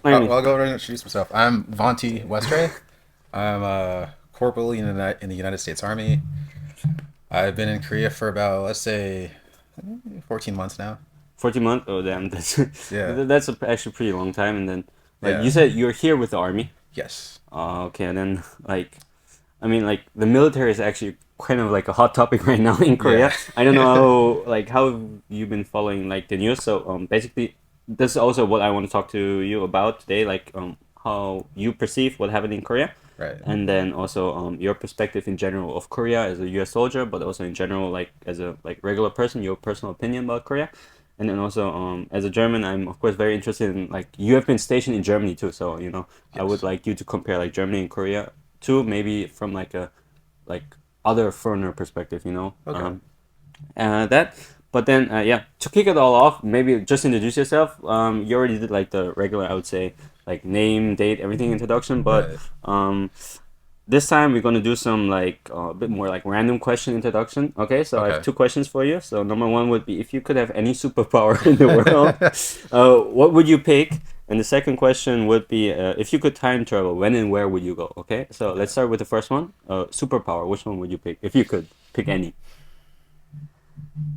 Well, mean, I'll go ahead and introduce myself. I'm Vonti Westray. I'm a corporal in the United States Army. I've been in Korea for about, let's say, 14 months now. 14 months. Oh, damn, that's Yeah. actually pretty long time. And then, like you Yeah. said, you're here with the army. Yes. Okay, and then like the military is actually kind of like a hot topic right now in Yeah. Korea. I don't know how you've been following like the news. So basically, this is also what I want to talk to you about today. Like how you perceive what happened in Korea, Right. and then also your perspective in general of Korea as a U.S. soldier, but also in general like as a like regular person, your personal opinion about Korea. And then also, as a German, I'm of course very interested in like you have been stationed in Germany too, so I would Yes. like you to compare like Germany and Korea too, maybe from like a like other foreigner perspective, Okay. that. But then, yeah, to kick it all off, maybe just introduce yourself. You already did like the regular, I would say, like name, date, everything introduction, but Right. this time we're gonna do some like a bit more like random question introduction. Okay, so I have Okay. two questions for you. So number one would be if you could have any superpower in the world, what would you pick? And the second question would be if you could time travel, when and where would you go? Okay, so Okay. let's start with the first one. Superpower, which one would you pick if you could pick any?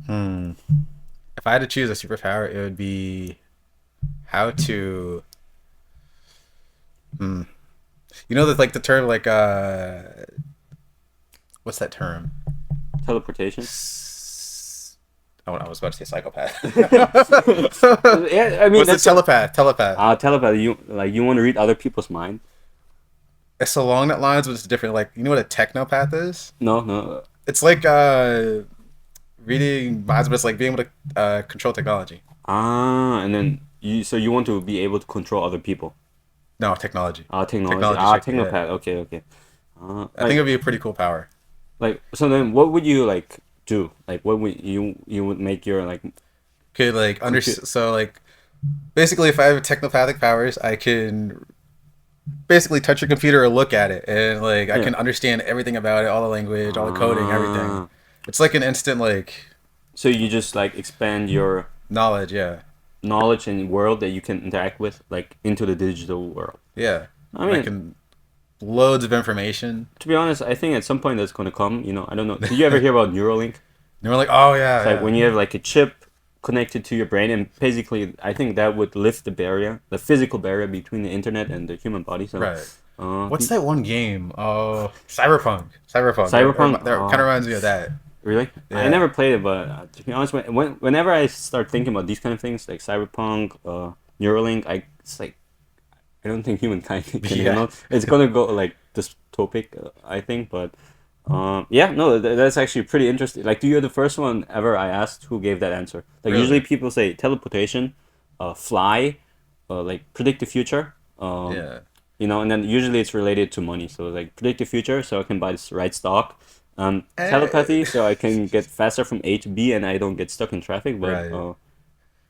Hmm. If I had to choose a superpower, it would be how to. Hmm. You know, like the term, like, what's that term? Teleportation. Oh, I was about to say psychopath. Yeah, I mean What's the that's a telepath? Telepath. telepathy. You want to read other people's mind? It's along that lines, but it's different. Like, you know what a technopath is? No, no. It's like reading minds, but it's like being able to control technology. And then you want to be able to control other people. No, technology. Technology. Technology check. Yeah, Technopath. Okay, okay. I think Like it'd be a pretty cool power. so then what would you like do? Like what would you would make your like Could like under compute? so like basically, if I have technopathic powers, I can basically touch your computer or look at it, and like I Yeah. can understand everything about it, all the language, all the coding, everything. Ah. It's like an instant like So you just like expand your knowledge. Yeah, knowledge and world that you can interact with like into the digital world. yeah, I and I mean, can loads of information. to be honest, I think at some point that's going to come. I don't know. Did you ever hear about Neuralink? And we're like, oh It's yeah, like yeah, when you have like a chip connected to your brain, and basically, I think that would lift the barrier, the physical barrier between the internet and the human body. So, right. uh, What's that one game? Oh, Cyberpunk. Cyberpunk. Cyberpunk. That kind of reminds me of that. Really? I Yeah. never played it, but to be honest, whenever I start thinking about these kind of things, like Cyberpunk, Neuralink, it's like I don't think humankind can Yeah. handle. It's gonna go like dystopic, I think. But yeah, no, that's actually pretty interesting. Like, you're the first one ever I asked who gave that answer. Like, usually Really? people say teleportation, fly, like predict the future. Yeah. And then usually it's related to money. So like predict the future, so I can buy this right stock. Eh, Telepathy, so I can get faster from A to B and I don't get stuck in traffic. But right.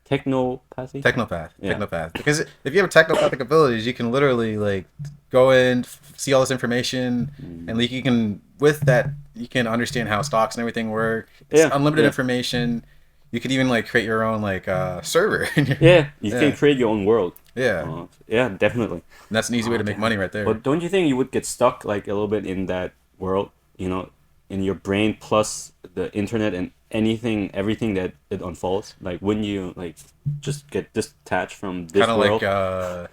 technopathy, Technopath. yeah, Technopath. Because if you have technopathic abilities, you can literally like go in, see all this information, and like you can with that you can understand how stocks and everything work. It's yeah, unlimited yeah. information. You could even like create your own like server. Yeah, you can Yeah. create your own world. Yeah. Yeah, definitely. And that's an easy way Oh, to make damn. money right there. But don't you think you would get stuck like a little bit in that world, in your brain plus the internet and everything that it unfolds? Like, wouldn't you like just get detached from Kind this of like world?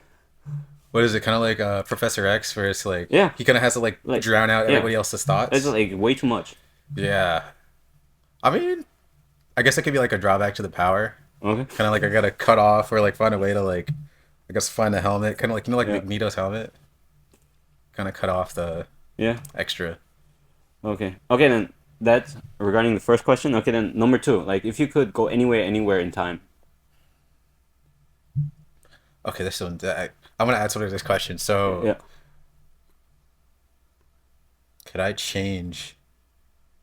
what is it? Kind of like Professor X, where it's like Yeah, he kind of has to like like drown out yeah, everybody else's it's thoughts. like way too much. Yeah. I mean, I guess it could be like a drawback to the power. Okay. Kind of like I gotta cut off or like find a way to like, I guess find a helmet. Kind of like like Yeah. Magneto's helmet. Kind of cut off the Yeah. extra. Okay. Okay, then that's regarding the first question. Okay, then number two, like if you could go anywhere in time. Okay, this one. I'm gonna add something to this question. So, Yeah. could I change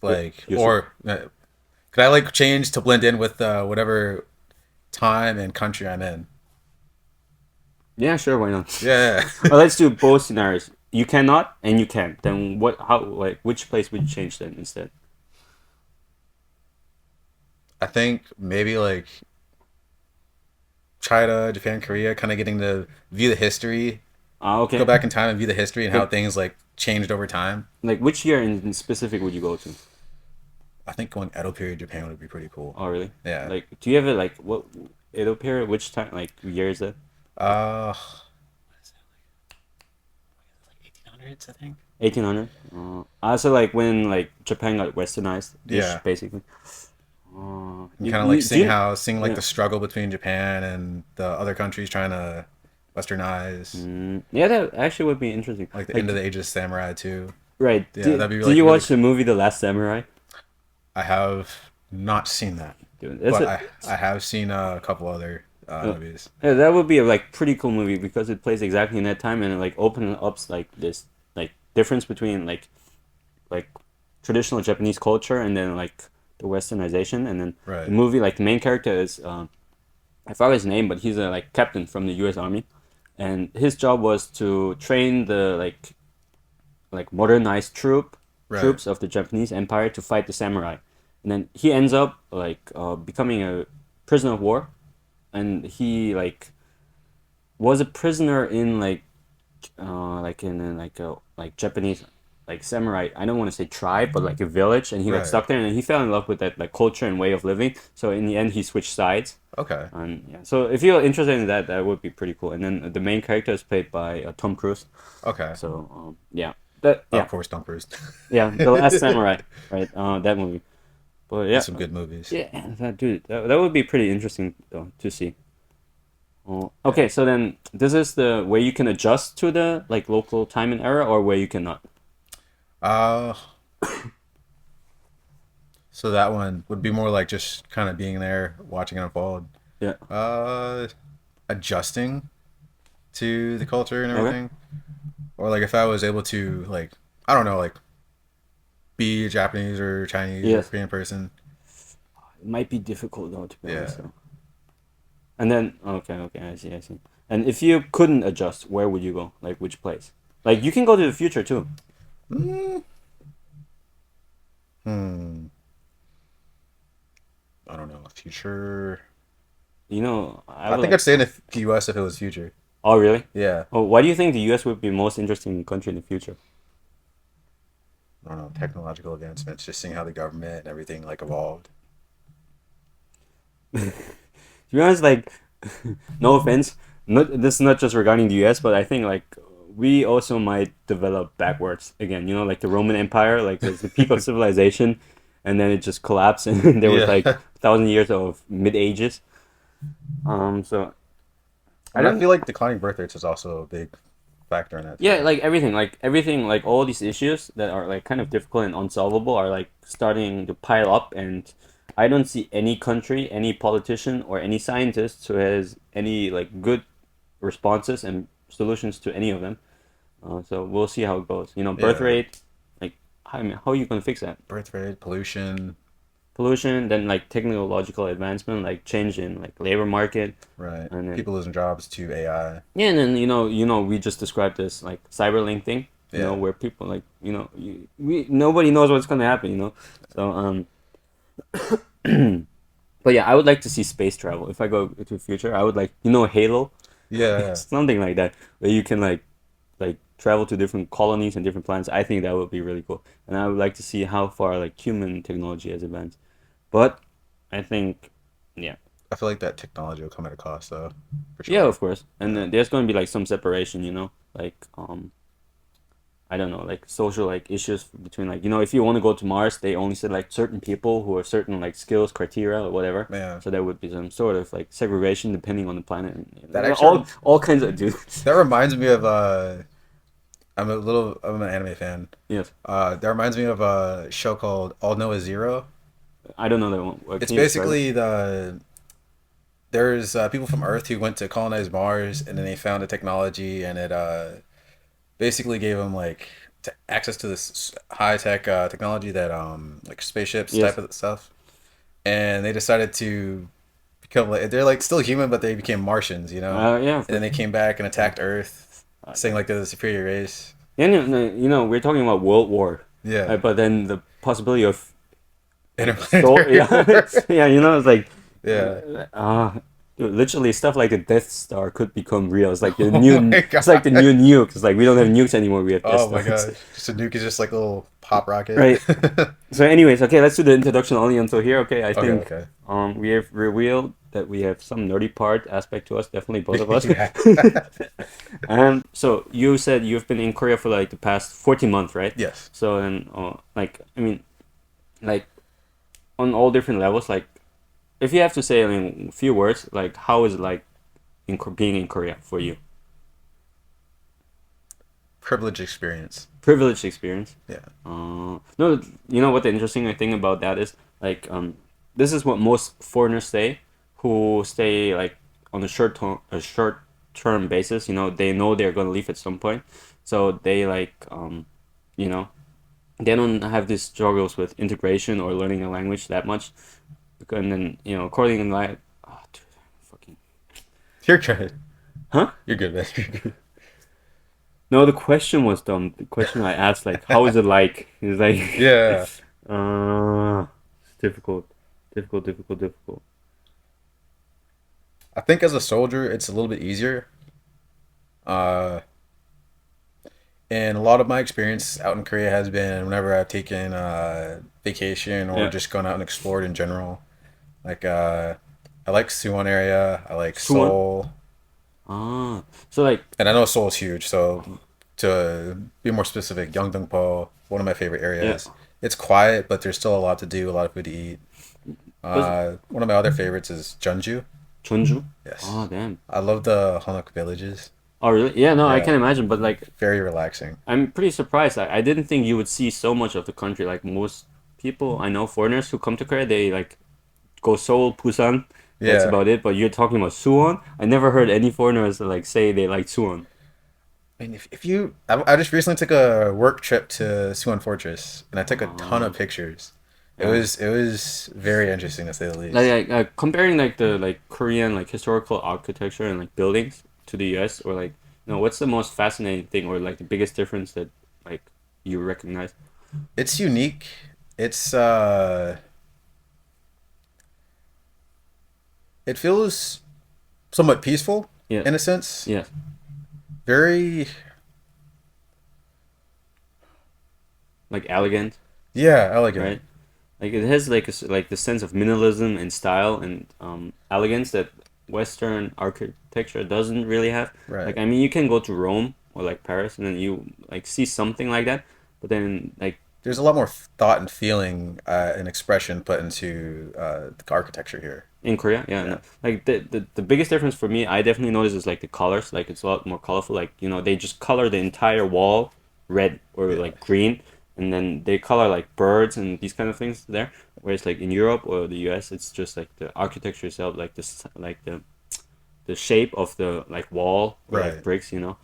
like Yourself. or could I like change to blend in with whatever time and country I'm in? Yeah, sure, why not? Yeah. Well, let's do both scenarios. You cannot and you can. Then which place would you change then instead? I think maybe like China, Japan, Korea, kind of getting to view the history, go Okay. back in time and view the history and how Like things like changed over time. like which year in specific would you go to? I think going Edo period Japan would be pretty cool. Oh, really? Yeah. Like, do you have it like what Edo period? Which time? Like year is that? What is like 1800s, I think. 1800. Also like when like Japan got westernized ish Yeah. basically. And kind of like Do you, seeing like yeah. the struggle between Japan and the other countries trying to westernize, Yeah, that actually would be interesting. like the end of Like, the Age of Samurai too. right? Yeah, that'd be Did like you really. watch the movie The Last Samurai? I have not seen that, Dude, but I have seen a couple other uh, movies. yeah, that would be a like pretty cool movie because it plays exactly in that time and it like opens up like this like difference between like traditional Japanese culture and then like the westernization and then the Right. movie like the main character is I forgot his name but he's a like captain from the U.S. Army and his job was to train the like modernized Right. troops of the Japanese Empire to fight the samurai and then he ends up like becoming a prisoner of war and he like was a prisoner in like in like a like Japanese like samurai. I don't want to say tribe, but like a village, and he got Right. stuck there, and then he fell in love with that like culture and way of living. So in the end, he switched sides, Okay. and yeah. So if you're interested in that, that would be pretty cool. And then the main character is played by Tom Cruise. Okay. So yeah, that Of yeah course, Tom Cruise. yeah, The Last Samurai, right? That movie. But There's yeah, some good movies. yeah, that dude, that would be pretty interesting though to see. Oh, Yeah. okay, so then this is the where you can adjust to the like local time and era, or where you cannot. Uh, so that one would be more like just kind of being there, watching it unfold. Yeah. Uh, Adjusting to the culture and Okay. everything, or like if I was able to like, I don't know, like be a Japanese or Chinese or Yes. Korean person. It might be difficult though, to be Yeah. honest. Though. And then okay, okay, I see. And if you couldn't adjust, where would you go? Like which place? Like you can go to the future too. Mm, hmm. I don't know. Future. You know, I I would think like. I'd stay in the U.S. if it was future. Oh, really? Yeah. Oh, why do you think the U.S. would be most interesting country in the future? I don't know. Technological advancements, just seeing how the government and everything like evolved. To be honest, like, no offense, not this is not just regarding the U.S., but I think like we also might develop backwards again. You know, like the Roman Empire, like there's the peak of civilization, and then it just collapsed, and there was Yeah. like 1,000 years of mid ages. So I And I don't. feel like declining birth rates is also a big factor in that Yeah, too. like everything, like all these issues that are like kind of difficult and unsolvable are like starting to pile up, and I don't see any country, any politician, or any scientist who has any like good responses and solutions to any of them. So we'll see how it goes. You know, birth Yeah. rate, like I mean, how are you gonna fix that? Birth rate, pollution, Pollution, then like technological advancement, like change in like labor market, right? and then People losing jobs to AI. yeah, and then we just described this like cyberlink thing, Yeah. where people like we nobody knows what's gonna happen, So but yeah, I would like to see space travel. If I go to the future, I would like Halo, Yeah. something like that, where you can like travel to different colonies and different planets. I think that would be really cool, and I would like to see how far like human technology has advanced. But I think, yeah, I feel like that technology will come at a cost though, for yeah, sure. of course, and Yeah. then there's going to be like some separation, like I don't know, like social like issues between like if you want to go to Mars, they only said like certain people who are certain like skills criteria or whatever. Yeah. So there would be some sort of like segregation depending on the planet. That All actually all kinds of dude. that reminds me of I'm an anime fan. Yes, That reminds me of a show called All Noah Zero. I don't know that one. It's Can you describe it? basically there's people from Earth who went to colonize Mars, and then they found a technology, and it basically gave them like access to this high tech technology that like spaceships type Yes. of stuff, and they decided to become like they're like still human, but they became Martians, Yeah, and of then course. they came back and attacked Earth, Uh, saying like they're the superior race. yeah, no, no, we're talking about World War, Yeah, but then the possibility of like soul, interplanetary yeah, war. yeah, it's like, Yeah, uh, literally stuff like the Death Star could become real. It's like the Oh new, my it's like the god. new nuke. It's like we don't have nukes anymore. We have Death Oh my Stars. gosh. Just a nuke is just like a little pop rocket. Right. So, anyways, okay, let's do the introduction only until here. Okay, I Okay, think okay. we have revealed that we have some nerdy part aspect to us. Definitely both of us. Yeah. So you said you've been in Korea for like the past 14 months, right? Yes. So then, like, I mean, like, on all different levels, like, if you have to say in a few words, like, how is it like being in Korea for you? Privileged experience. Privileged experience. Yeah. No, you know what the interesting thing about that is, like, this is what most foreigners say, who stay like on a short term basis. You know, they know they're gonna leave at some point, so they like, you know, they don't have these struggles with integration or learning a language that much. And then, you know, according to like, oh, dude, fucking, You're good. huh? You're good, man. You're good. No, the question was dumb. The question I asked, like, how is it like? It's like, Yeah. it's difficult, difficult. I think as a soldier, it's a little bit easier. Uh, and a lot of my experience out in Korea has been whenever I've taken vacation or Yeah. just gone out and explored in general. Like, I like Suwon area. I like Suwon? Seoul. So like, And I know Seoul is huge, so to be more specific, Yeongdeungpo, one of my favorite yeah, areas. It's quiet, but there's still a lot to do, a lot of food to eat. was One of my other favorites is Jeonju. Jeonju? Yes. Oh, damn. I love the Hanok villages. Oh, really? Yeah, no, I Yeah, can imagine. But like, very relaxing. I'm pretty surprised. I didn't think you would see so much of the country. Like most people I know, foreigners who come to Korea, they like go Seoul, Busan. That's Yeah. about it. But you're talking about Suwon. I never heard any foreigners like say they like Suwon. I mean, if you, I just recently took a work trip to Suwon Fortress, and I took a ton of Oh, pictures. yeah. It was very interesting to say the Like, least. comparing like the like Korean like historical architecture and like buildings to the U.S. or like, you know, what's the most fascinating thing or like the biggest difference that like you recognize? It's unique. It's it feels somewhat peaceful Yeah, in a sense. yeah, Very, like elegant, yeah, elegant. right? Like it has like like the sense of minimalism and style and elegance that Western architecture doesn't really have. Right. Like I mean, you can go to Rome or like Paris and then you like see something like that, but then like There's a lot more thought and feeling and expression put into the architecture here. in Korea, yeah, Yeah. no. Like the biggest difference for me, I definitely notice is like the colors. Like it's a lot more colorful. Like you know, they just color the entire wall red or Yeah. like green, and then they color like birds and these kind of things there. Whereas like in Europe or the US, it's just like the architecture itself, like this, like the shape of the like wall or like Right. bricks, you know.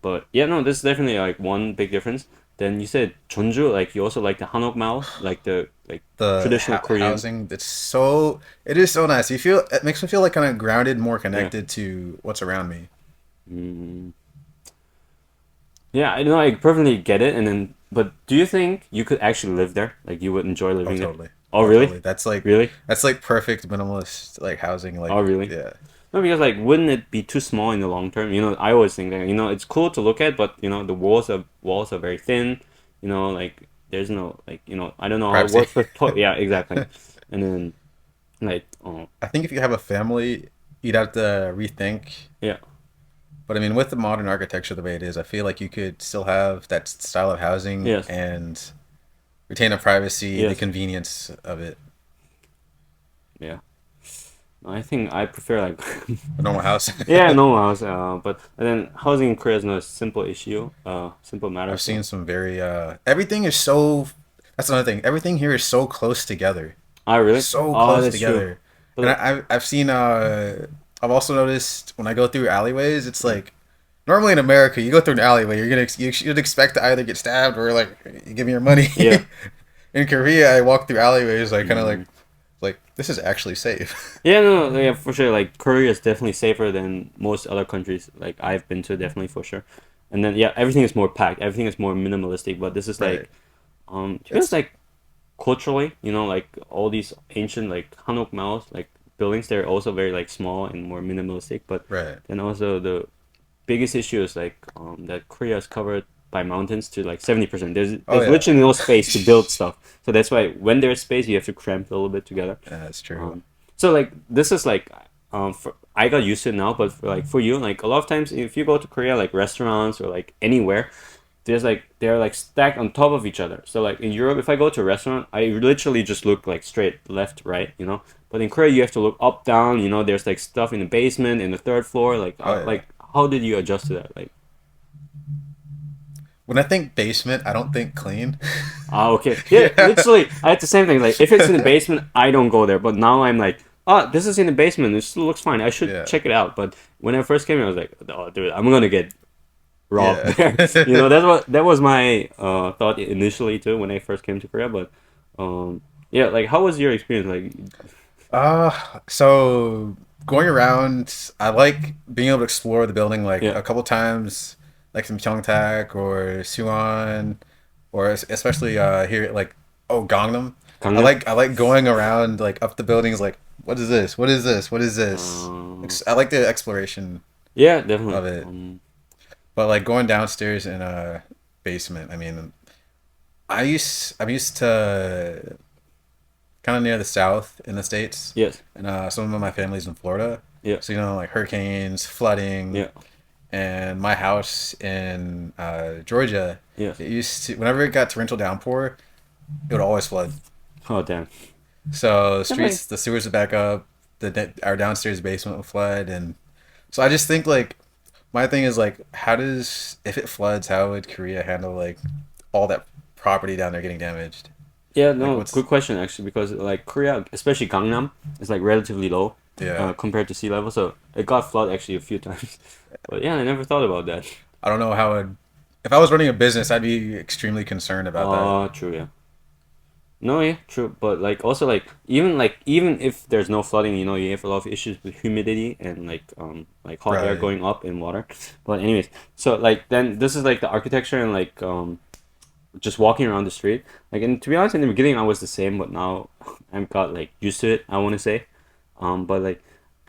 But yeah, no, this is definitely like one big difference. Then you said Jeonju, like you also like the Hanok Mall, like the like The traditional Korean. housing, it is so nice. It makes me feel like kind of grounded, more Yeah. connected to what's around me. Mm. Yeah, I know, I perfectly get it. And then, but do you think you could actually live there? Like you would enjoy Oh, living there? totally. Oh, Oh, really? totally. Really? That's like perfect minimalist like housing. Oh, Like, really? yeah. No, because like, wouldn't it be too small in the long term? You know, I always think that, you know, it's cool to look at, but you know, the walls are very thin. You know, like there's no like, you know, I don't know how it Privacy. works with yeah, exactly. And then like, oh, I think if you have a family, you'd have to rethink. yeah, But I mean, with the modern architecture the way it is, I feel like you could still have that style of housing yes, and retain the privacy, the yes, convenience of it. yeah. I think I prefer like A normal house. yeah, no house. But and then housing in Korea is not a simple issue, simple matter. I've So seen some very everything is so that's another thing. Everything here is so close together. I really, So oh, close that's true. together. And But I've seen I've also noticed when I go through alleyways, it's like normally in America, you go through an alleyway, you should expect to either get stabbed or like you give me your money. yeah, In Korea, I walk through alleyways like kind of mm. like this is actually safe. Yeah, no, no, yeah, for sure. Like Korea is definitely safer than most other countries. Like I've been to, definitely for sure. And then yeah, everything is more packed. Everything is more minimalistic. But this is Right. like, to be honest, It's like culturally, you know, like all these ancient like Hanok Maos, like buildings, they're also very like small and more minimalistic. But Right. then also the biggest issue is like that Korea is covered by mountains to like 70%. Oh There's yeah. literally no space to build stuff. So that's why when there's space, you have to cramp a little bit together. Yeah, that's true. So like this is like I got used to it now, but for you, like a lot of times if you go to Korea, like restaurants or like anywhere, they're like stacked on top of each other. So like in Europe, if I go to a restaurant, I literally just look like straight left, right, you know. But in Korea, you have to look up, down. You know, there's like stuff in the basement, in the third floor. Oh yeah. Like how did you adjust to that? Like When I think basement, I don't think clean. okay, yeah, Yeah. literally, I had the same thing. Like if it's in the basement, I don't go there. But now I'm like, oh, this is in the basement. It still looks fine. I should Yeah. check it out. But when I first came here, I was like, oh, dude, I'm gonna get robbed Yeah. there. You know, that was my thought initially too when I first came to Korea. But yeah, like how was your experience? Like, So going around, I like being able to explore the building like yeah, a couple times, like some Pyeongtaek or Suwon, or especially here like Gangnam. Gangnam. I like going around like up the buildings like what is this? What is this? What is this? I like the exploration Yeah, definitely. of it. But like going downstairs in a basement, I mean, I'm used to kind of near the south in the states, Yes. and some of my family's in Florida. Yeah. So like hurricanes, flooding, Yeah. and my house in Georgia. Yes. It used to whenever it got torrential downpour, it would always flood. Oh damn. So Okay. streets, the sewers would back up. Our downstairs basement would flood, and so I just think like my thing is like, how does if it floods, how would Korea handle like all that property down there getting damaged? Yeah, Like no, what's good question actually because like Korea, especially Gangnam, is like relatively low yeah. compared to sea level, so it got flooded actually a few times. But yeah, I never thought about that. I don't know how it. If I was running a business, I'd be extremely concerned about that. Oh, true, yeah. No, yeah, true. But like even if there's no flooding, you know, you have a lot of issues with humidity and like hot air Right. going up in water. But anyways, so like then this is like the architecture and like just walking around the street. Like and to be honest, in the beginning I was the same, but now I'm got like used to it, I wanna say. But like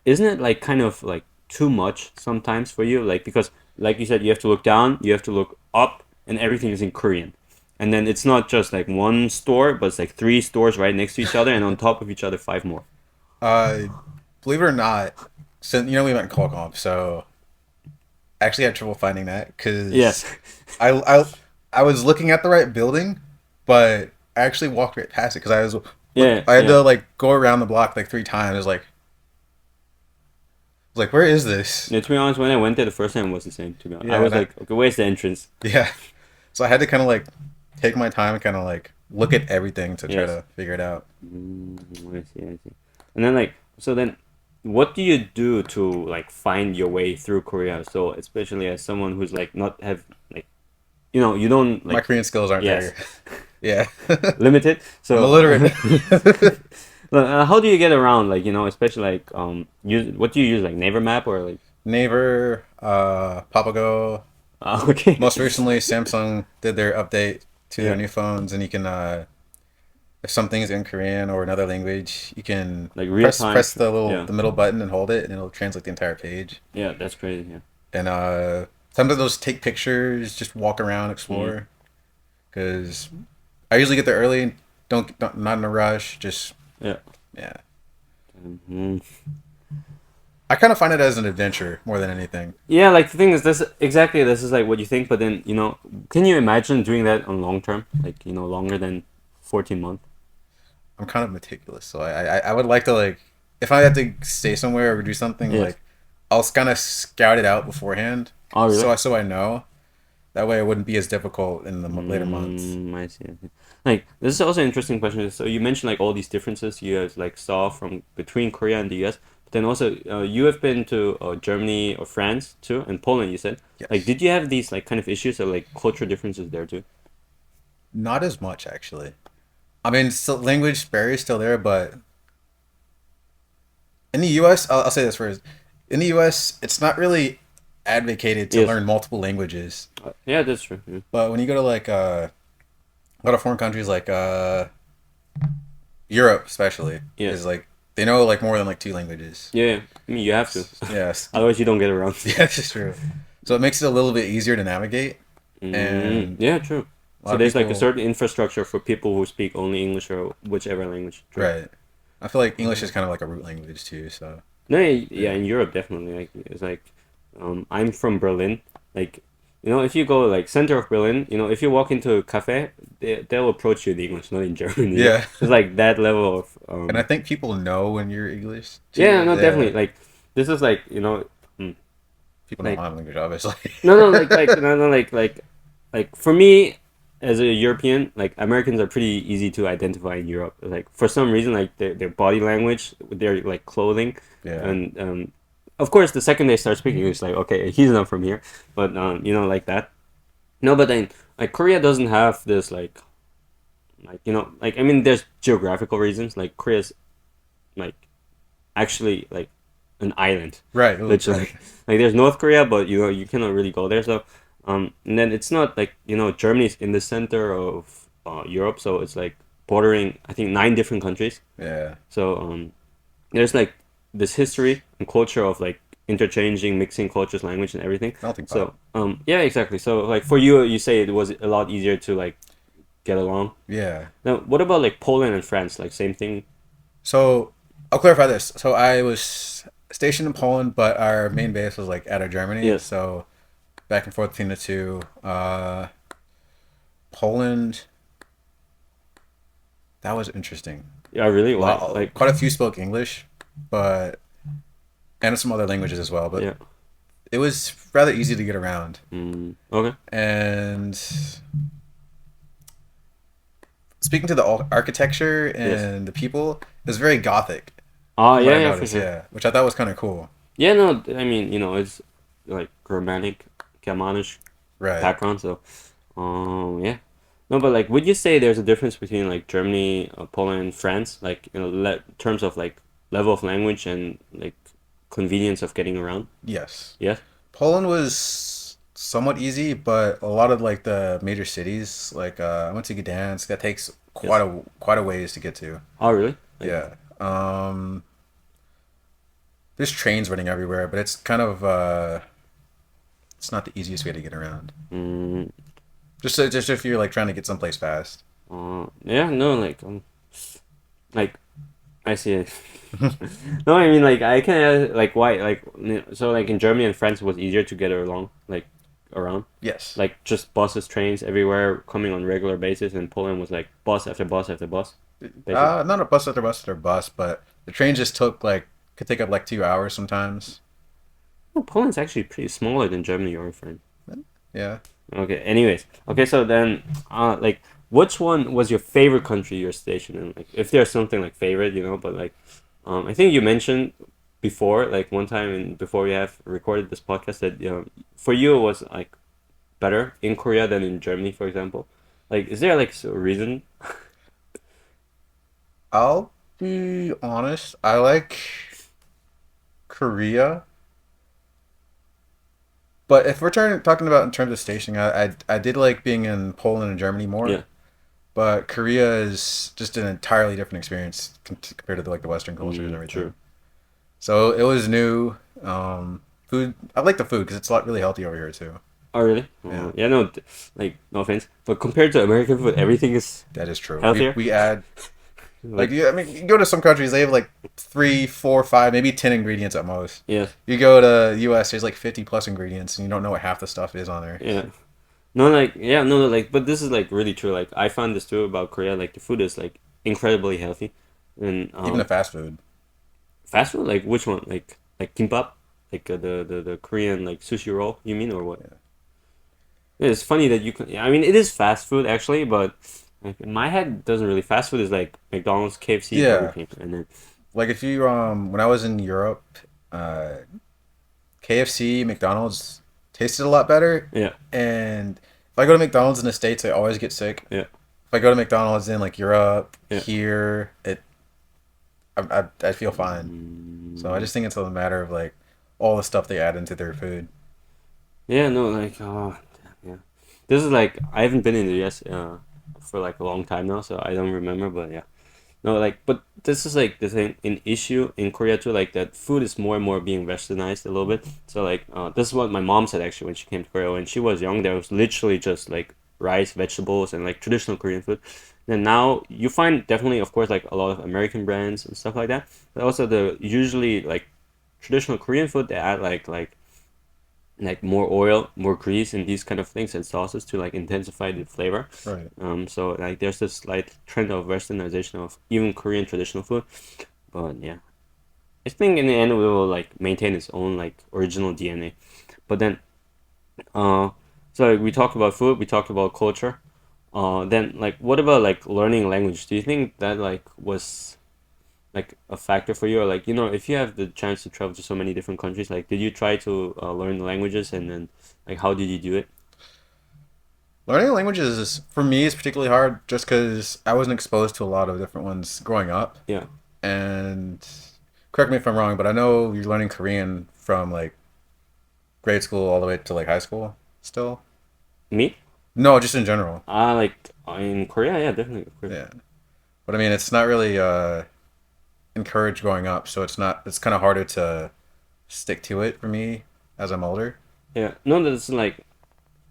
isn't it like kind of like too much sometimes for you? Like because like you said, you have to look down, you have to look up, and everything is in Korean. And then it's not just like one store, but it's like three stores right next to each other, and on top of each other, five more. Uh, Believe it or not, since we went in Qualcomm, so I actually had trouble finding that because Yes. I, I I was looking at the right building, but I actually walked right past it because Yeah, I had yeah. to like go around the block like three times. Like where is this? Yeah, to be honest, when I went there the first time, it was the same. To be honest, I Yeah, was like, okay, where's the entrance? yeah. So I had to kind of like take my time and kind of like look at everything to try Yes. to figure it out. I see, I see. And then like, so then, what do you do to like find your way through Korea? So especially as someone who's like not have like, you know, you don't My like Korean skills aren't yes, there. Yeah. limited. I'm So illiterate. how do you get around? Like, you know, especially like use what do you use like Naver Map or like Naver, Papago. okay. Most recently, Samsung did their update to their Yeah, new phones, and you can, if something's in Korean or another language, you can like real time. press the Yeah, the middle button and hold it, and it'll translate the entire page. yeah, that's crazy. Yeah. And sometimes those take pictures, just walk around, Mm. explore. Because I usually get there early, don't not in a rush. Just Yeah. yeah, Mhm. I kind of find it as an adventure more than anything. Yeah, like the thing is, this is like what you think, but then you know, can you imagine doing that on long term, like you know, longer than 14 months? I'm kind of meticulous, so I would like to like if I have to stay somewhere or do something Yes. like I'll kind of scout it out beforehand, Oh, really? so I know. That way, it wouldn't be as difficult in the later months. I see, I see. Like this is also an interesting question. So you mentioned like all these differences you guys like saw from between Korea and the U.S. But then also you have been to Germany or France too, and Poland. You said like Yes, did you have these like kind of issues or like cultural differences there too? not as much actually. I mean, still, language barrier is still there, but in the U.S., I'll say this first. In the U.S., it's not really advocated to Yes. learn multiple languages. Yeah, that's true. Yeah. But when you go to like a lot of foreign countries, like Europe especially, Yes. is like they know like more than like two languages. Yeah, I mean you have to. Yes. Otherwise you don't get around. Yeah, that's true. So it makes it a little bit easier to navigate, and Yeah, true. a lot So of there's like a people, certain infrastructure for people who speak only English or whichever language. True. right? I feel like English is kind of like a root language too. So No, yeah, yeah, yeah, in Europe definitely. Like it's like, I'm from Berlin. Like, if you go like center of Berlin, if you walk into a cafe, they'll approach you in English, not in German. yeah. It's like that level of And I think people know when you're English Yeah, too. no, Yeah, definitely. Like this is like mm, people know like my language obviously. no, no, like no, no, like for me as a European, like Americans are pretty easy to identify in Europe. Like for some reason, like their body language, their like clothing, Yeah, and of course the second they start speaking, it's like okay, he's not from here, but like that. No, but then like Korea doesn't have this like I mean there's geographical reasons like Korea's like actually like an island, right, which right. like there's North Korea, but you cannot really go there. So and then it's not like Germany's in the center of Europe, so it's like bordering I think 9 different countries. Yeah, So there's like this history and culture of like interchanging, mixing cultures, language, and everything. melting pot. So yeah, exactly. So like for you, you say it was a lot easier to like get along. Yeah. Now, what about like Poland and France? Like same thing. So I'll clarify this. So I was stationed in Poland, but our main base was like out of Germany. Yes. So back and forth between the two. Poland, that was interesting. Yeah, really? Why? Like, Quite a few spoke English, but and some other languages as well. But yeah. it was rather easy to get around. Okay. And speaking to the architecture Yes. and the people, it was very gothic. Oh, From what yeah, I yeah, for noticed, sure. yeah, which I thought was kind of cool. Yeah, no, I mean, it's like Germanic, Germanish Right. background, so, yeah. No, but like, would you say there's a difference between like Germany, Poland, France, like, terms of like level of language and like convenience of getting around? Yes. Yes? Poland was somewhat easy, but a lot of like the major cities, like I went to Gdansk, that takes Yes. quite a ways to get to. Oh, really? Like, Yeah. There's trains running everywhere, but it's kind of it's not the easiest way to get around. mm, Just if you're like trying to get someplace fast. yeah, no, like, I see it. No, I mean like I can like why like so like in Germany and France it was easier to get along like around Yes. like just buses trains everywhere coming on regular basis and Poland was like bus after bus after bus basically. Not a bus after bus, but the train just could take up like 2 hours sometimes. Well, Poland's actually pretty smaller than Germany or France. Yeah. Okay, anyways, okay, so then like which one was your favorite country you're stationed in, like if there's something like favorite, but like I think you mentioned before, like one time before we have recorded this podcast that for you it was like better in Korea than in Germany, for example. Like, is there like a reason? I'll be honest. I like Korea, but if we're talking about in terms of stationing, I did like being in Poland and Germany more. Yeah. But Korea is just an entirely different experience compared to like the Western cultures and True. everything. So it was new. Food. I like the food because it's a lot really healthy over here too. Oh, really? Yeah, Yeah, no, like no offense, but compared to American food, everything is that is true. healthier. We add like Like, I mean, you go to some countries they have like three, four, five, maybe 10 ingredients at most. yeah, You go to U.S. there's like 50 plus ingredients and you don't know what half the stuff is on there. yeah. No, like, yeah, no, no, like, but this is like really true. Like, I found this too about Korea. Like, the food is like incredibly healthy, and Even the fast food. fast food. Like, which one? Like kimbap, like the Korean like sushi roll. You mean or what? Yeah. It's funny that you can. Yeah, I mean, it is fast food actually, but like in my head, it doesn't really. Fast food is like McDonald's, KFC, Burger Yeah. King, and then Like if you when I was in Europe, uh, KFC, McDonald's tasted a lot better. yeah, And if I go to McDonald's in the States, I always get sick. yeah, If I go to McDonald's in like Europe, yeah. here, I feel fine. So I just think it's a matter of like all the stuff they add into their food. Yeah, no, like, oh, yeah. This is like I haven't been in the US for like a long time now, so I don't remember. But yeah, No, like, but this is like the thing, an issue in Korea too, like that food is more and more being westernized a little bit. So like, this is what my mom said actually when she came to Korea. When she was young, there was literally just like rice, vegetables, and like traditional Korean food. Then now you find definitely, of course, like a lot of American brands and stuff like that. But also the usually like traditional Korean food, they add like more oil, more grease, and these kind of things and sauces to like intensify the flavor. Right. So like there's this slight trend of westernization of even Korean traditional food. But yeah, I think in the end we will like maintain its own like original DNA. But then, uh, so like, we talked about food, we talked about culture. Then like what about like learning language? Do you think that like was like a factor for you, or like if you have the chance to travel to so many different countries, like did you try to learn the languages, and then like how did you do it? Learning languages for me is particularly hard just because I wasn't exposed to a lot of different ones growing up. Yeah. And correct me if I'm wrong, but I know you're learning Korean from like grade school all the way to like high school still. Me? No, just in general. Like in Korea, yeah, definitely, of course. Yeah. But I mean, it's not really encouraged growing up, so it's kind of harder to stick to it for me as I'm older. Yeah, no, that's like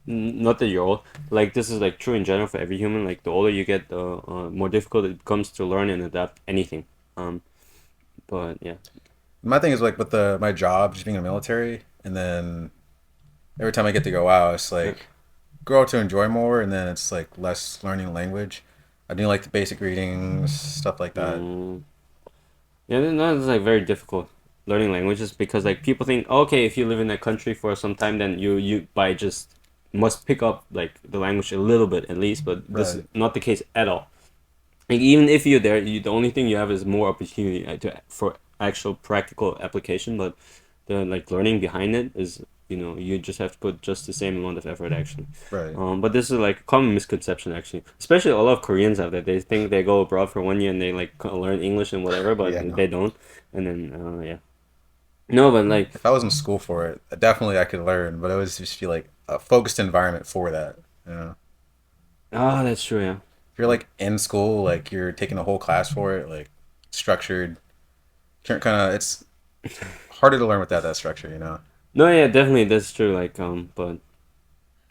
not that you're old. Like this is like true in general for every human. Like the older you get, the more difficult it becomes to learn and adapt anything. Um, but yeah, My thing is like with the my job, just being in the military, and then every time I get to go out, it's yeah. like grow out to enjoy more, and then it's like less learning language. I do like the basic readings, stuff like that. Mm, yeah, then that's like very difficult learning languages because like people think, okay, if you live in that country for some time, then you by just must pick up like the language a little bit at least. But this is Right, not the case at all. Like even if you're there, the only thing you have is more opportunity for actual practical application. But the like learning behind it is you just have to put just the same amount of effort actually. right. But this is like a common misconception actually, especially a lot of Koreans have that they think they go abroad for 1 year and they like learn English and whatever, but Yeah, no. they don't. And then yeah, no, but like If I was in school for it, definitely I could learn, but it was just feel like a focused environment for that. You know, that's true, yeah. if you're like in school, like you're taking a whole class for it, like structured, kind of it's harder to learn without that structure. You know. No, yeah, definitely that's true. Like but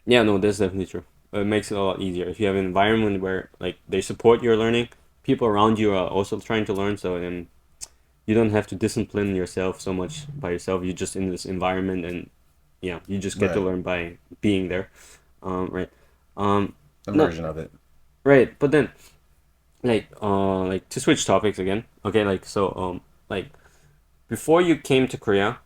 yeah, no, that's definitely true. It makes it a lot easier if you have an environment where like they support your learning. People around you are also trying to learn, so then you don't have to discipline yourself so much by yourself. You're just in this environment, and yeah, you just get to Right. learn by being there. Right. Um, Some no, version of it. right. But then, like to switch topics again. Okay, like so, like before you came to Korea,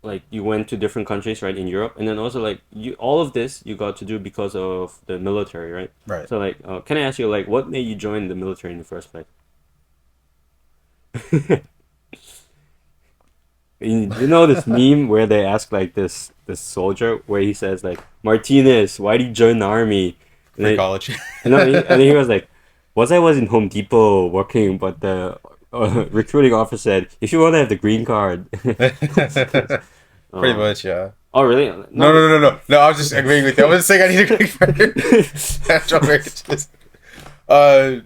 like you went to different countries, right, in Europe, and then also like you all of this you got to do because of the military, right? Right. So like, can I ask you like what made you join the military in the first place? You know this meme where they ask like this soldier where he says like Martinez, why did you join the army? And Free then, college. and then he was like, I was in Home Depot working, but the recruiting officer said if you want to have the green card. Pretty uh, much, yeah. oh really? No, No, no, no, no, no. No, I was just agreeing with you. I wasn't saying I need a quick fire. That's outrageous. Uh,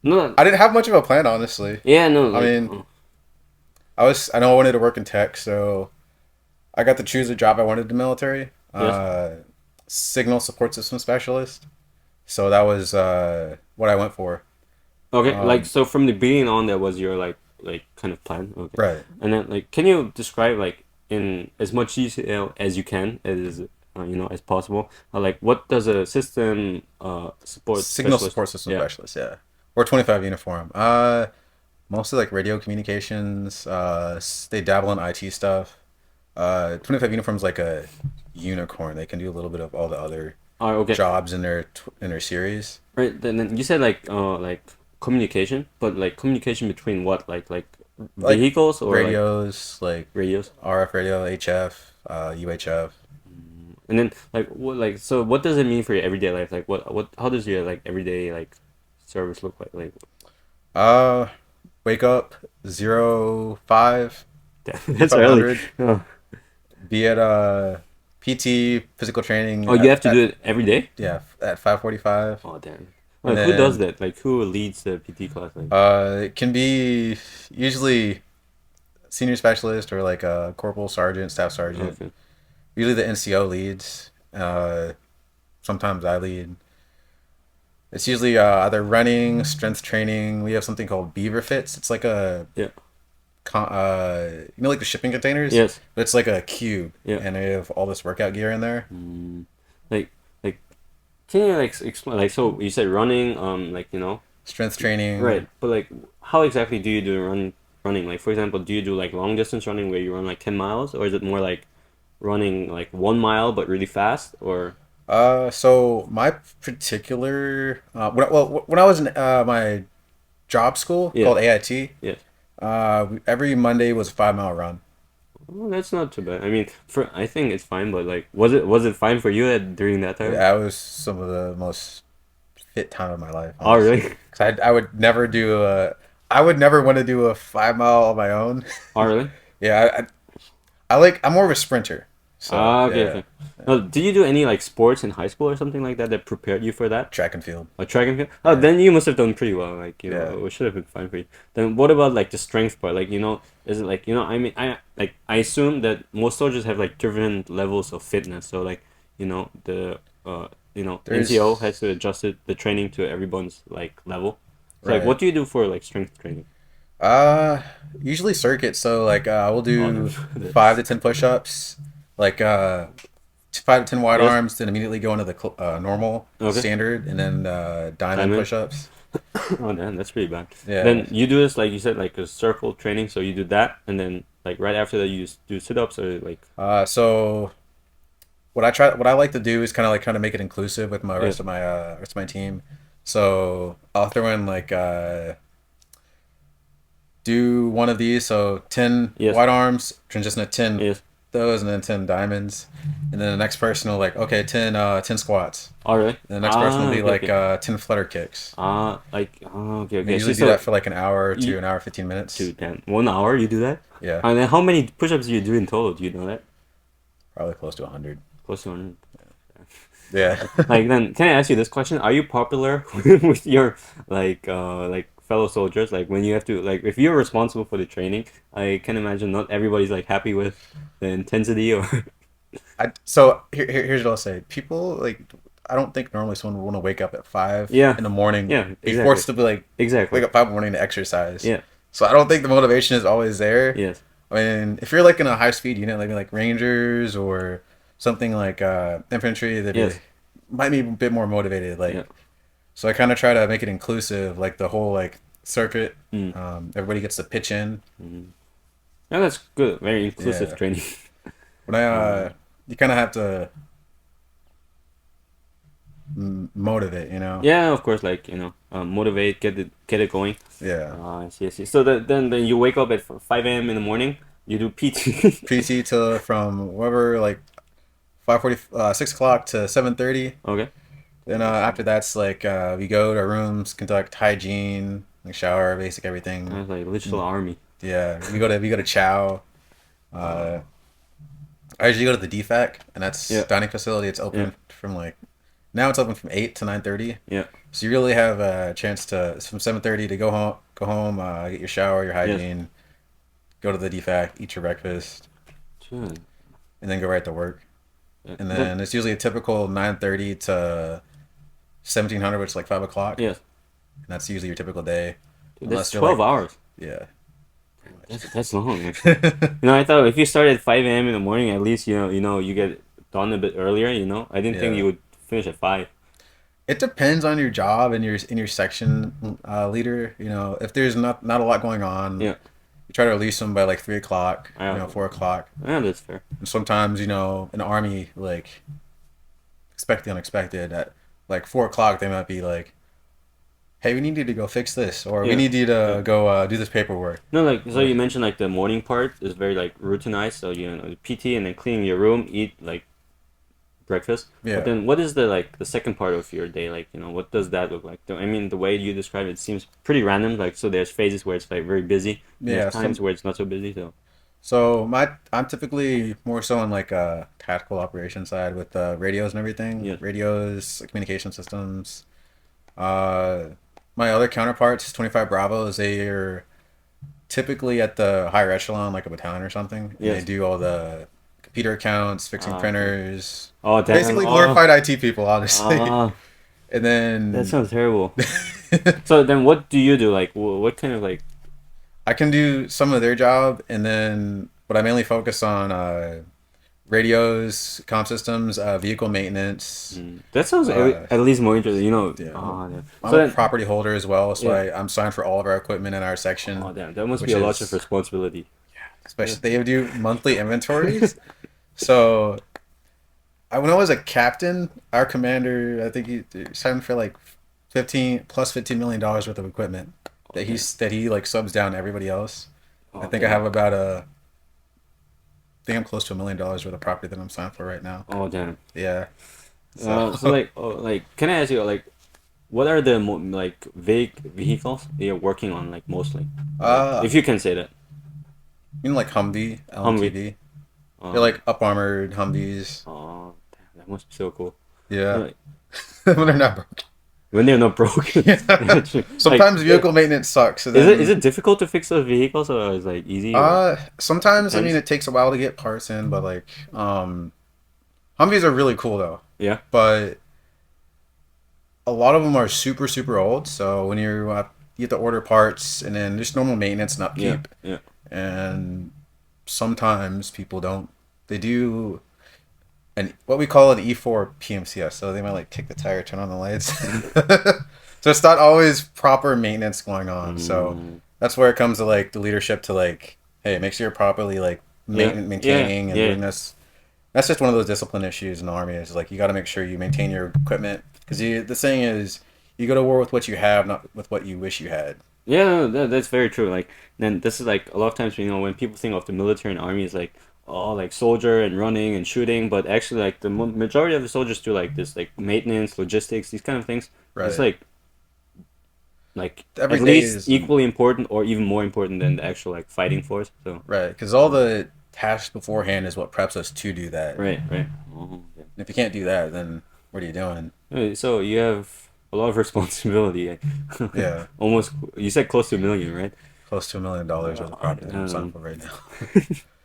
no, I didn't have much of a plan, honestly. yeah, no, I like, mean, I know I wanted to work in tech, so I got to choose a job I wanted in the military. yes, Signal support system specialist. So that was what I went for. okay, like Um, so from the beginning on, that was your like kind of plan, okay, right. and then like, can you describe like in as much detail as you can as as possible, like what does a system support Signal specialist? support system Yeah, specialist, yeah. Or 25 uniform. Mostly like radio communications. They dabble in IT stuff. 25 uniform's like a unicorn. They can do a little bit of all the other okay, jobs in their series. right. Then you said like communication, but like communication between what, like Like vehicles or like radios, like radios? RF radio, HF, UHF. And then like what, like so what does it mean for your everyday life? Like what how does your like everyday like service look like? Like Uh, Wake up 05, that's early. 0500. Oh. Be at PT physical training Oh, you have to do it every day? yeah at 5:45. Oh damn. And Like who does then that? Like who leads the PT class? Like it can be usually senior specialist or like a corporal sergeant, staff sergeant. okay, Usually the NCO leads. Sometimes I lead. It's usually either running, strength training. We have something called Beaver Fits. It's like a yeah, like the shipping containers, yes, but it's like a cube, yeah. and they have all this workout gear in there. Mm. Like can you like explain? Like so you said running, like Strength training. right, but like how exactly do you do running? Like for example, do you do like long distance running where you run like 10 miles, or is it more like running like 1 mile but really fast? Or So my particular when I was in my job school yeah, called AIT, yeah. every Monday was a 5 mile run. Well, that's not too bad. I mean, for I think it's fine, but like, was it fine for you during that time? That was some of the most fit time of my life, Oh, honestly. really? Because I would never want to do a 5 mile on my own. Oh, really? Yeah, I'm more of a sprinter. So Ah, okay, yeah, okay. No, did you do any like sports in high school or something like that that prepared you for that? track and field. Or track and field? Oh, Yeah, then you must have done pretty well. Like, yeah, it should have been fine for you. Then what about like the strength part? Like, is it like, I mean, I assume that most soldiers have like different levels of fitness. So like, the NCO has there's to adjust the training to everyone's like level. So like, right. what do you do for like strength training? Uh, Usually circuits. So like, we'll Oh, do five that's to ten push-ups, like 5 to 10 wide yes. arms, then immediately go into the normal Okay. standard, and then diamond Diamond. push-ups. Oh, damn, that's pretty bad. Yeah. Then you do this like you said, like a circle training. So you do that, and then like right after that, you just do sit-ups or like So what I like to do is kind of make it inclusive with my yes, rest of my team. So I'll throw in like do one of these. So 10 yes, wide arms, transition to 10 yes. those, and then 10 diamonds. And then the next person will like, okay, 10 squats. All right. And the next person will be Okay, like okay. 10 flutter kicks. Okay, And they okay. usually do So that for like an hour you to an hour 15 minutes. to 1 hour you do that, Yeah, and then how many push-ups do you do in total? Do you know that? probably close to 100. Close to 100. Yeah. Like then, can I ask you this question? Are you popular with your like fellow soldiers? Like when you have to like if you're responsible for the training, I can imagine not everybody's like happy with the intensity or So here's what I'll say. People like, I don't think normally someone would want to wake up at 5 yeah, in the morning, yeah, be forced exactly, to be like wake exactly. up 5 in the morning to exercise. Yeah, So I don't think the motivation is always there. yes, I mean, if you're like in a high speed unit, like Rangers or something like infantry, yes, might be a bit more motivated. yeah. So I kind of try to make it inclusive, like the whole like circuit. Mm. Everybody gets to pitch in. Mm. Yeah, that's good. Very inclusive Yeah. training. When I Uh, You kind of have to motivate, you know. yeah, of course, like motivate, get it going. Yeah. I see, I see. So then you wake up at 5 a.m. in the morning. You do PT. PT till from whatever like 5:40, 6 o'clock to 7:30. Okay. Then after that's like we go to our rooms, conduct hygiene, like shower, basic everything. That's like literal army. Yeah, we go to chow. Uh, I usually go to the DFAC, and that's Yeah, dining facility. It's yeah, open from like now it's open from 8 to 9:30. yeah. So you really have a chance to it's from 7:30 to go home, get your shower, your Yes. hygiene, go to the DFAC, eat your breakfast, Sure. and then go right to work. Yeah. And then it's usually a typical 9:30 to 1700, which is like 5 o'clock, Yes. and that's usually your typical day, Dude, that's unless you're 12 like hours. yeah, pretty That's long, actually. much. I thought if you start at 5 a.m. in the morning, at least you get done a bit earlier. I didn't think you Yeah. would finish at 5. It depends on your job and your section leader. You know, if there's not a lot going on, Yeah. you try to release them by like 3 o'clock. Yeah. 4 o'clock. Yeah, that's fair. And sometimes in the army, like expect the unexpected. At like 4 o'clock, they might be like, "Hey, we need you to go fix this," or "We Yeah. need you Yeah. to go do this paperwork." No, like so Or you mentioned like the morning part is very like routinized. So PT and then cleaning your room, eat like breakfast. But yeah, then what is the second part of your day like? What does that look like? I mean, the way you describe it seems pretty random. Like so, there's phases where it's like very busy, and there's yeah. times where it's not so busy. So I'm typically more so on like a tactical operation side with radios and everything, yeah, radios, communication systems. Uh, my other counterparts, 25 Bravos, they are typically at the higher echelon, like a battalion or something, and they Yes. do all the computer accounts, fixing Okay. printers, Oh damn. basically Oh. glorified IT people, honestly. Ah. And That then sounds terrible. So then, what do you do? Like, what kind of like? I can do some of their job, and then but I mainly focus on radios, comm systems, vehicle maintenance. That sounds Uh, at least more interesting. You know. yeah, Oh, damn. I'm So a then, property holder as well, so yeah. I'm signed for all of our equipment in our section, Oh damn, that must be which a lot of is responsibility. Yeah. especially they do monthly inventories. So when I was a captain, our commander, I think he signed for like 15 million dollars worth of equipment Oh damn. that he like subs down to everybody else. I Oh think I damn. have about I think I'm close to $1 million worth of property that I'm signed for right now. Oh damn. Yeah. So So like, can I ask you like, what are the like vehicles that you're working on like mostly? Like, uh if you can say that. you know like Humvee, Humvee. LMTV. They're Uh, like up armored Humvees. oh, damn, that must be so cool. Yeah. Like, When they're not broken. when they're not broken. Yeah. Like, Sometimes vehicle maintenance sucks. So is then it difficult to fix those vehicles or is it like easy or sometimes I mean depends? it takes a while to get parts in, but like Humvees are really cool though. Yeah. But a lot of them are super super old. So when you have to order parts and then just normal maintenance and Yeah. upkeep, Yeah. and sometimes people don't. They do an what we call an E4 PMCS. So they might like kick the tire, turn on the lights. So it's not always proper maintenance going on. So Mm, that's where it comes to like the leadership to like, hey, make sure you're properly like yeah. Yeah. maintaining and Yeah. doing this. That's just one of those discipline issues in the army. Is like you got to make sure you maintain your equipment because the saying is you go to war with what you have, not with what you wish you had. Yeah, no, that's very true. Like, then this is like a lot of times, you know, when people think of the military and army, is like, oh, like soldier and running and shooting, but actually, like the majority of the soldiers do like this, like maintenance, logistics, these kind of things. It's Right. like Every at day least is equally important or even more important than the actual like fighting force. So, right because all the tasks beforehand is what preps us to do that. right, right. Oh, okay. And if you can't do that, then what are you doing? So you have a lot of responsibility. Yeah, Almost, you said close to a million, right? close to $1 million worth of property that I'm signed Um, for right now.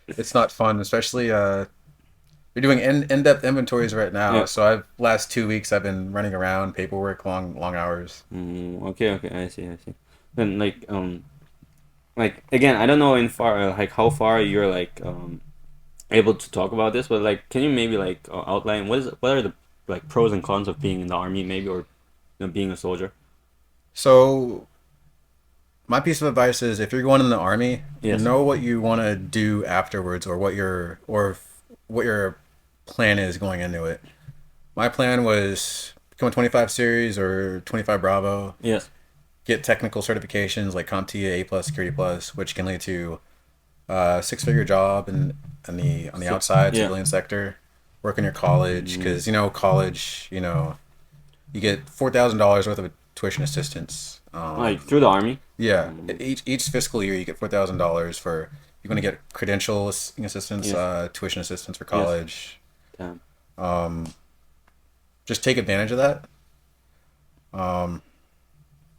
It's not fun, especially we're doing in-depth inventories right now. yeah. So I've last 2 weeks I've been running around paperwork, long hours. Okay, okay, I see, I see. Then like again, I don't know in far like how far you're like able to talk about this, but like, can you maybe like outline what are the like pros and cons of being in the army, maybe, or being a soldier? So my piece of advice is if you're going in the army, Yes. know what you want to do afterwards or what your plan is going into it. My plan was become a 25 series or 25 Bravo, Yes. get technical certifications like CompTIA A plus Security Plus, which can lead to six-figure job on the So outside yeah. civilian sector, work in your college Mm, because college you get $4,000 worth of tuition assistance. like through the army. Yeah, Mm, each fiscal year you get $4,000 for you're going to get credential assistance, yes. tuition assistance for Yes. college. Damn. Um, just take advantage of that. Um,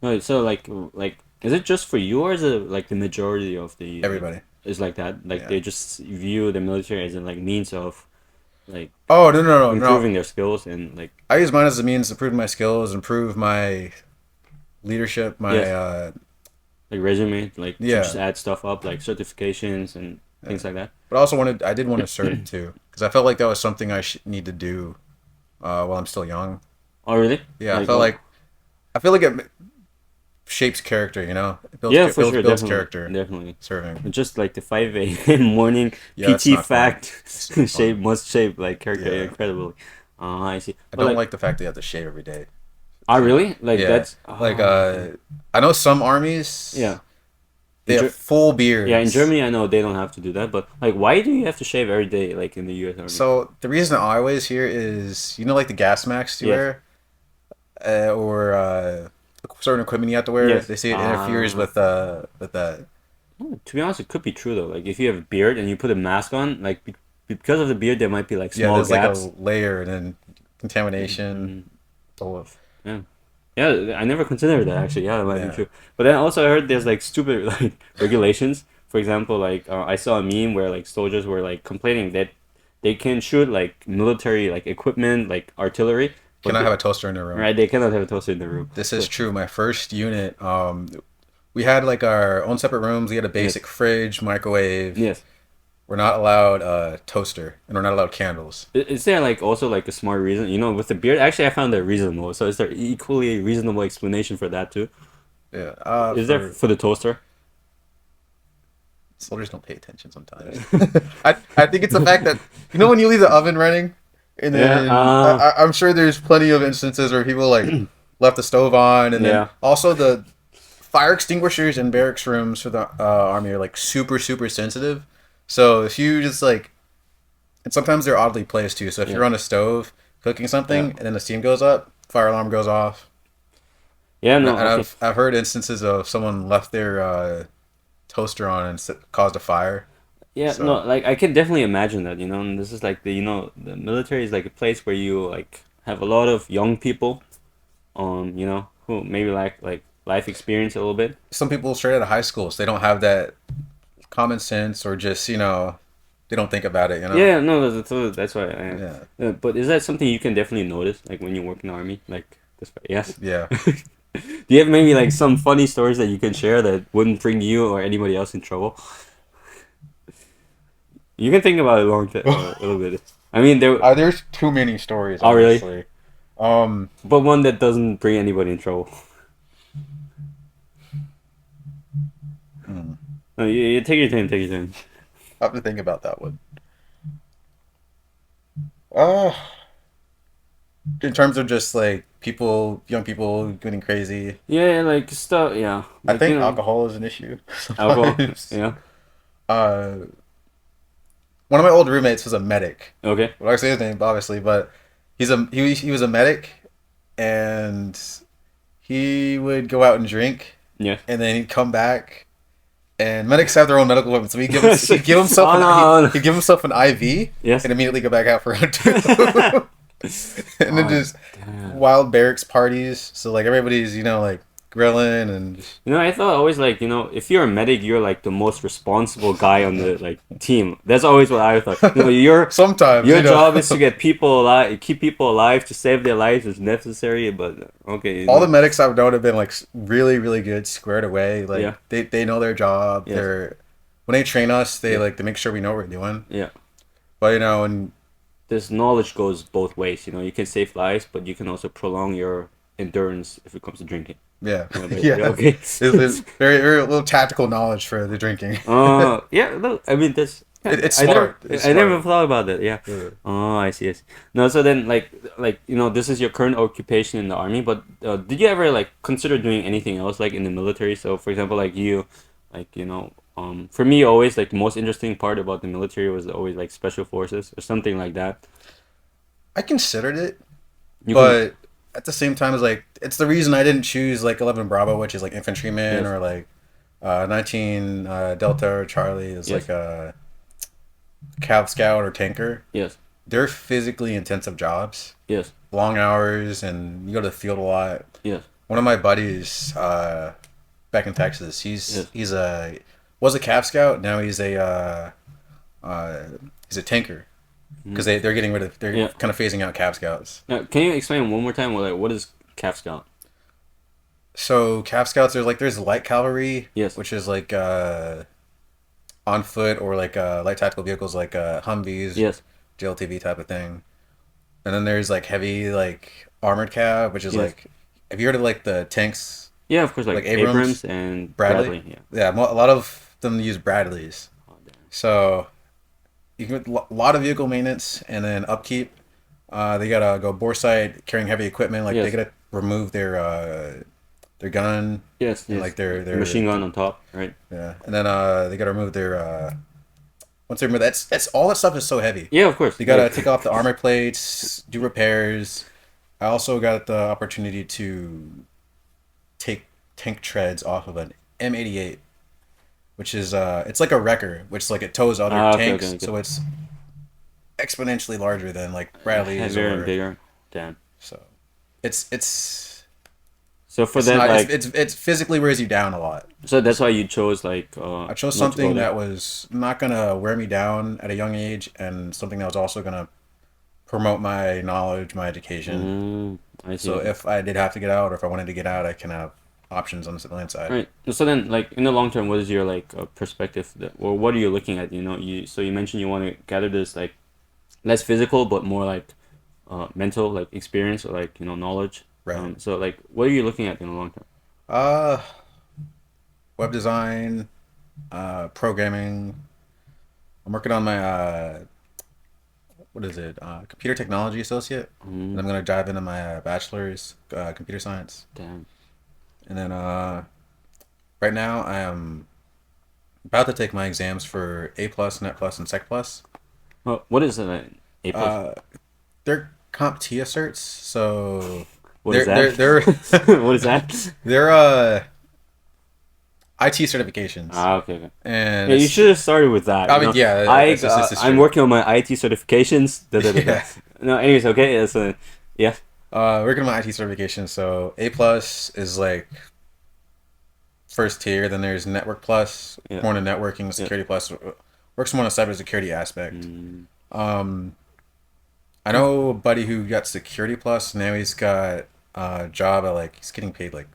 Right. So like is it just for you or is it like the majority of the like everybody. is like that? Like Yeah. they just view the military as a like means of like Oh no! improving their skills and like I use mine as a means to prove my skills, improve my leadership, my yes, like resume, like to just yeah. add stuff up like certifications and Yeah. things like that. But I did want to serve too because I felt like that was something I need to do while I'm still young. Oh really? Yeah, Like what? I feel like it shapes character. It Yeah, for sure, builds definitely, character. definitely. Serving. And just like the 5 a.m. morning Yeah, it's PT not fun. fact It's not shape fun. must shape like character Yeah, incredibly. I see. I But don't like, like the fact that you have to shave every day. oh really? Like Yeah, that's like okay. I know some armies Yeah. they In have full Yeah, in beards. Germany, I know they don't have to do that, but like, why do you have to shave every day, like in the U.S. Army? So the reason I always hear is like the gas masks you Yes, wear, or certain equipment you have to wear. yes. They say it interferes with that. To be honest, it could be true though. Like, if you have a beard and you put a mask on, like because of the beard, there might be like Yeah, small there's like a gaps. layer and then contamination. Mm, All of yeah. Yeah, I never considered that actually. Yeah, that might be Yeah. true. But then also I heard there's like stupid like regulations. For example, like I saw a meme where like soldiers were like complaining that they can shoot like military like equipment like artillery, but Cannot have a toaster in the room. right they cannot have a toaster in the room. This is So true. My first unit, we had like our own separate rooms. We had a yes, basic fridge, microwave. yes. We're not allowed a toaster, and we're not allowed candles. Is there like also like a smart reason? You know, with the beard, actually I found that reasonable. So is there equally reasonable explanation for that too? Yeah. Is there For for the toaster? soldiers don't pay attention sometimes. I think it's the fact that when you leave the oven running, and Yeah. then I'm sure there's plenty of instances where people like left the stove on, and then Yeah. also the fire extinguishers in barracks rooms for the army are like super super sensitive. So if you just like, and sometimes they're oddly placed too. So if Yeah. you're on a stove cooking something Yeah. and then the steam goes up, fire alarm goes off. Yeah. And No. Okay. I've heard instances of someone left their toaster on and caused a fire. Yeah, no, So like I can definitely imagine that, and this is like the military is like a place where you like have a lot of young people, who maybe lack like life experience a little bit. some people straight out of high school, so they don't have that common sense or just they don't think about it. Yeah, no, that's why Yeah, but is that something you can definitely notice, like when you work in the army, like this? Yes. yeah. Do you have maybe like some funny stories that you can share that wouldn't bring you or anybody else in trouble? You can think about it a little bit. I mean, There's too many stories, oh really? honestly. Um, But one that doesn't bring anybody in trouble. hmm, No, you take your time. Take your time. I have to think about that one. Uh, in terms of just like young people getting crazy, Yeah, like stuff. Yeah, I like think alcohol is an issue alcohol. sometimes. Yeah. Uh, one of my old roommates was a medic. Okay. Well, I say his name, obviously, but he was a medic, and he would go out and drink, Yeah. and then he'd come back. And medics have their own medical equipment, so he'd give himself Oh, no. he'd give himself an IV, Yes. and immediately go back out for round two. And then Oh, just damn. wild barracks parties. So like everybody's like grilling and I thought always like if you're a medic, you're like the most responsible guy on the like team. That's always what I thought. sometimes Your job is to get people alive, keep people alive, to save their lives if necessary. But okay. all the medics I've known have been like really really good, squared away. Like Yeah. they know their job. Yes. They're when they train us, they Yeah. like to make sure we know what we're doing. Yeah. But and This knowledge goes both ways. You can save lives, but you can also prolong your endurance if it comes to drinking. yeah, Yeah, yeah. okay. It's very very little tactical knowledge for the drinking. Yeah. Look, I mean, that's. It's I smart. never, It's I never smart. thought about that. Yeah. Yeah. Oh, I see. I see. No, so then this is your current occupation in the army, but did you ever like consider doing anything else like in the military? So, for example, for me, always like the most interesting part about the military was always like special forces or something like that. I considered it, You can, but at the same time, it's the reason I didn't choose like 11 Bravo, which is like infantryman, Yes. or like 19 Delta or Charlie is Yes. like a Cav Scout or tanker. yes, They're physically intensive jobs, yes, long hours, and you go to the field a lot. yes, One of my buddies back in Texas, Yes. was a Cav Scout. Now he's a tanker because they're getting rid of Yeah. kind of phasing out Cav Scouts. Now, can you explain one more time what is Calf Scout? So Cav Scouts, there's light cavalry, Yes. which is like on foot or like light tactical vehicles like Humvees, Yes. JLTV type of thing. And then there's like heavy like armored cav, which is Yes. like, have you heard of like the tanks? Yeah, of course, like Like Abrams, Abrams and Bradley? Yeah. Yeah, a lot of them use Bradleys. Oh, damn. So you can a lot of vehicle maintenance and then upkeep. They gotta go bore site carrying heavy equipment. Like Yes. they gotta remove their gun Yes, and yes. like their Machine gun on top, right? yeah, and then they gotta remove their once they remove that's all that stuff is so heavy. Yeah, of course. You gotta Like, take off the armor plates, do repairs. I also got the opportunity to take tank treads off of an M88, which is it's like a wrecker, which like it tows other okay, tanks, okay, okay. so it's exponentially larger than like Bradley's heavier and or bigger. Damn. so. It's So for It's that, not. like, It's physically wears you down a lot. so that's why you chose like I chose not to go something there. that was not gonna wear me down at a young age, and something that was also gonna promote my knowledge, my education. I see. So Okay. if I did have to get out, or if I wanted to get out, I can have options on the civilian side. Right. So then, like in the long term, what is your like perspective that, or what are you looking at? You know, you mentioned you want to gather this like less physical but more like mental like experience or like knowledge. Right. So like, what are you looking at in the long term? Uh, Web design, programming. I'm working on my what is it? Computer technology associate, and I'm gonna dive into my bachelor's computer science. Damn. And then right now I am about to take my exams for A plus, Net plus, and Sec plus. Well, what is A plus? Uh, they're CompTIA certs, so What is they're that? What is that? they're IT certifications, Ah, okay, okay. and Yeah, you it's should have started with that. I mean yeah, it's I'm true. working on my IT certifications. Da, da, da, da. Yeah. No, anyways, okay. Yeah. Working on my IT certification, so A plus is like first tier. Then there's Network plus, Yeah. more on the networking, Yeah. Security plus, works more on the cybersecurity aspect. Mm, Um, I know a buddy who got Security plus. Now he's got a job at like he's getting paid like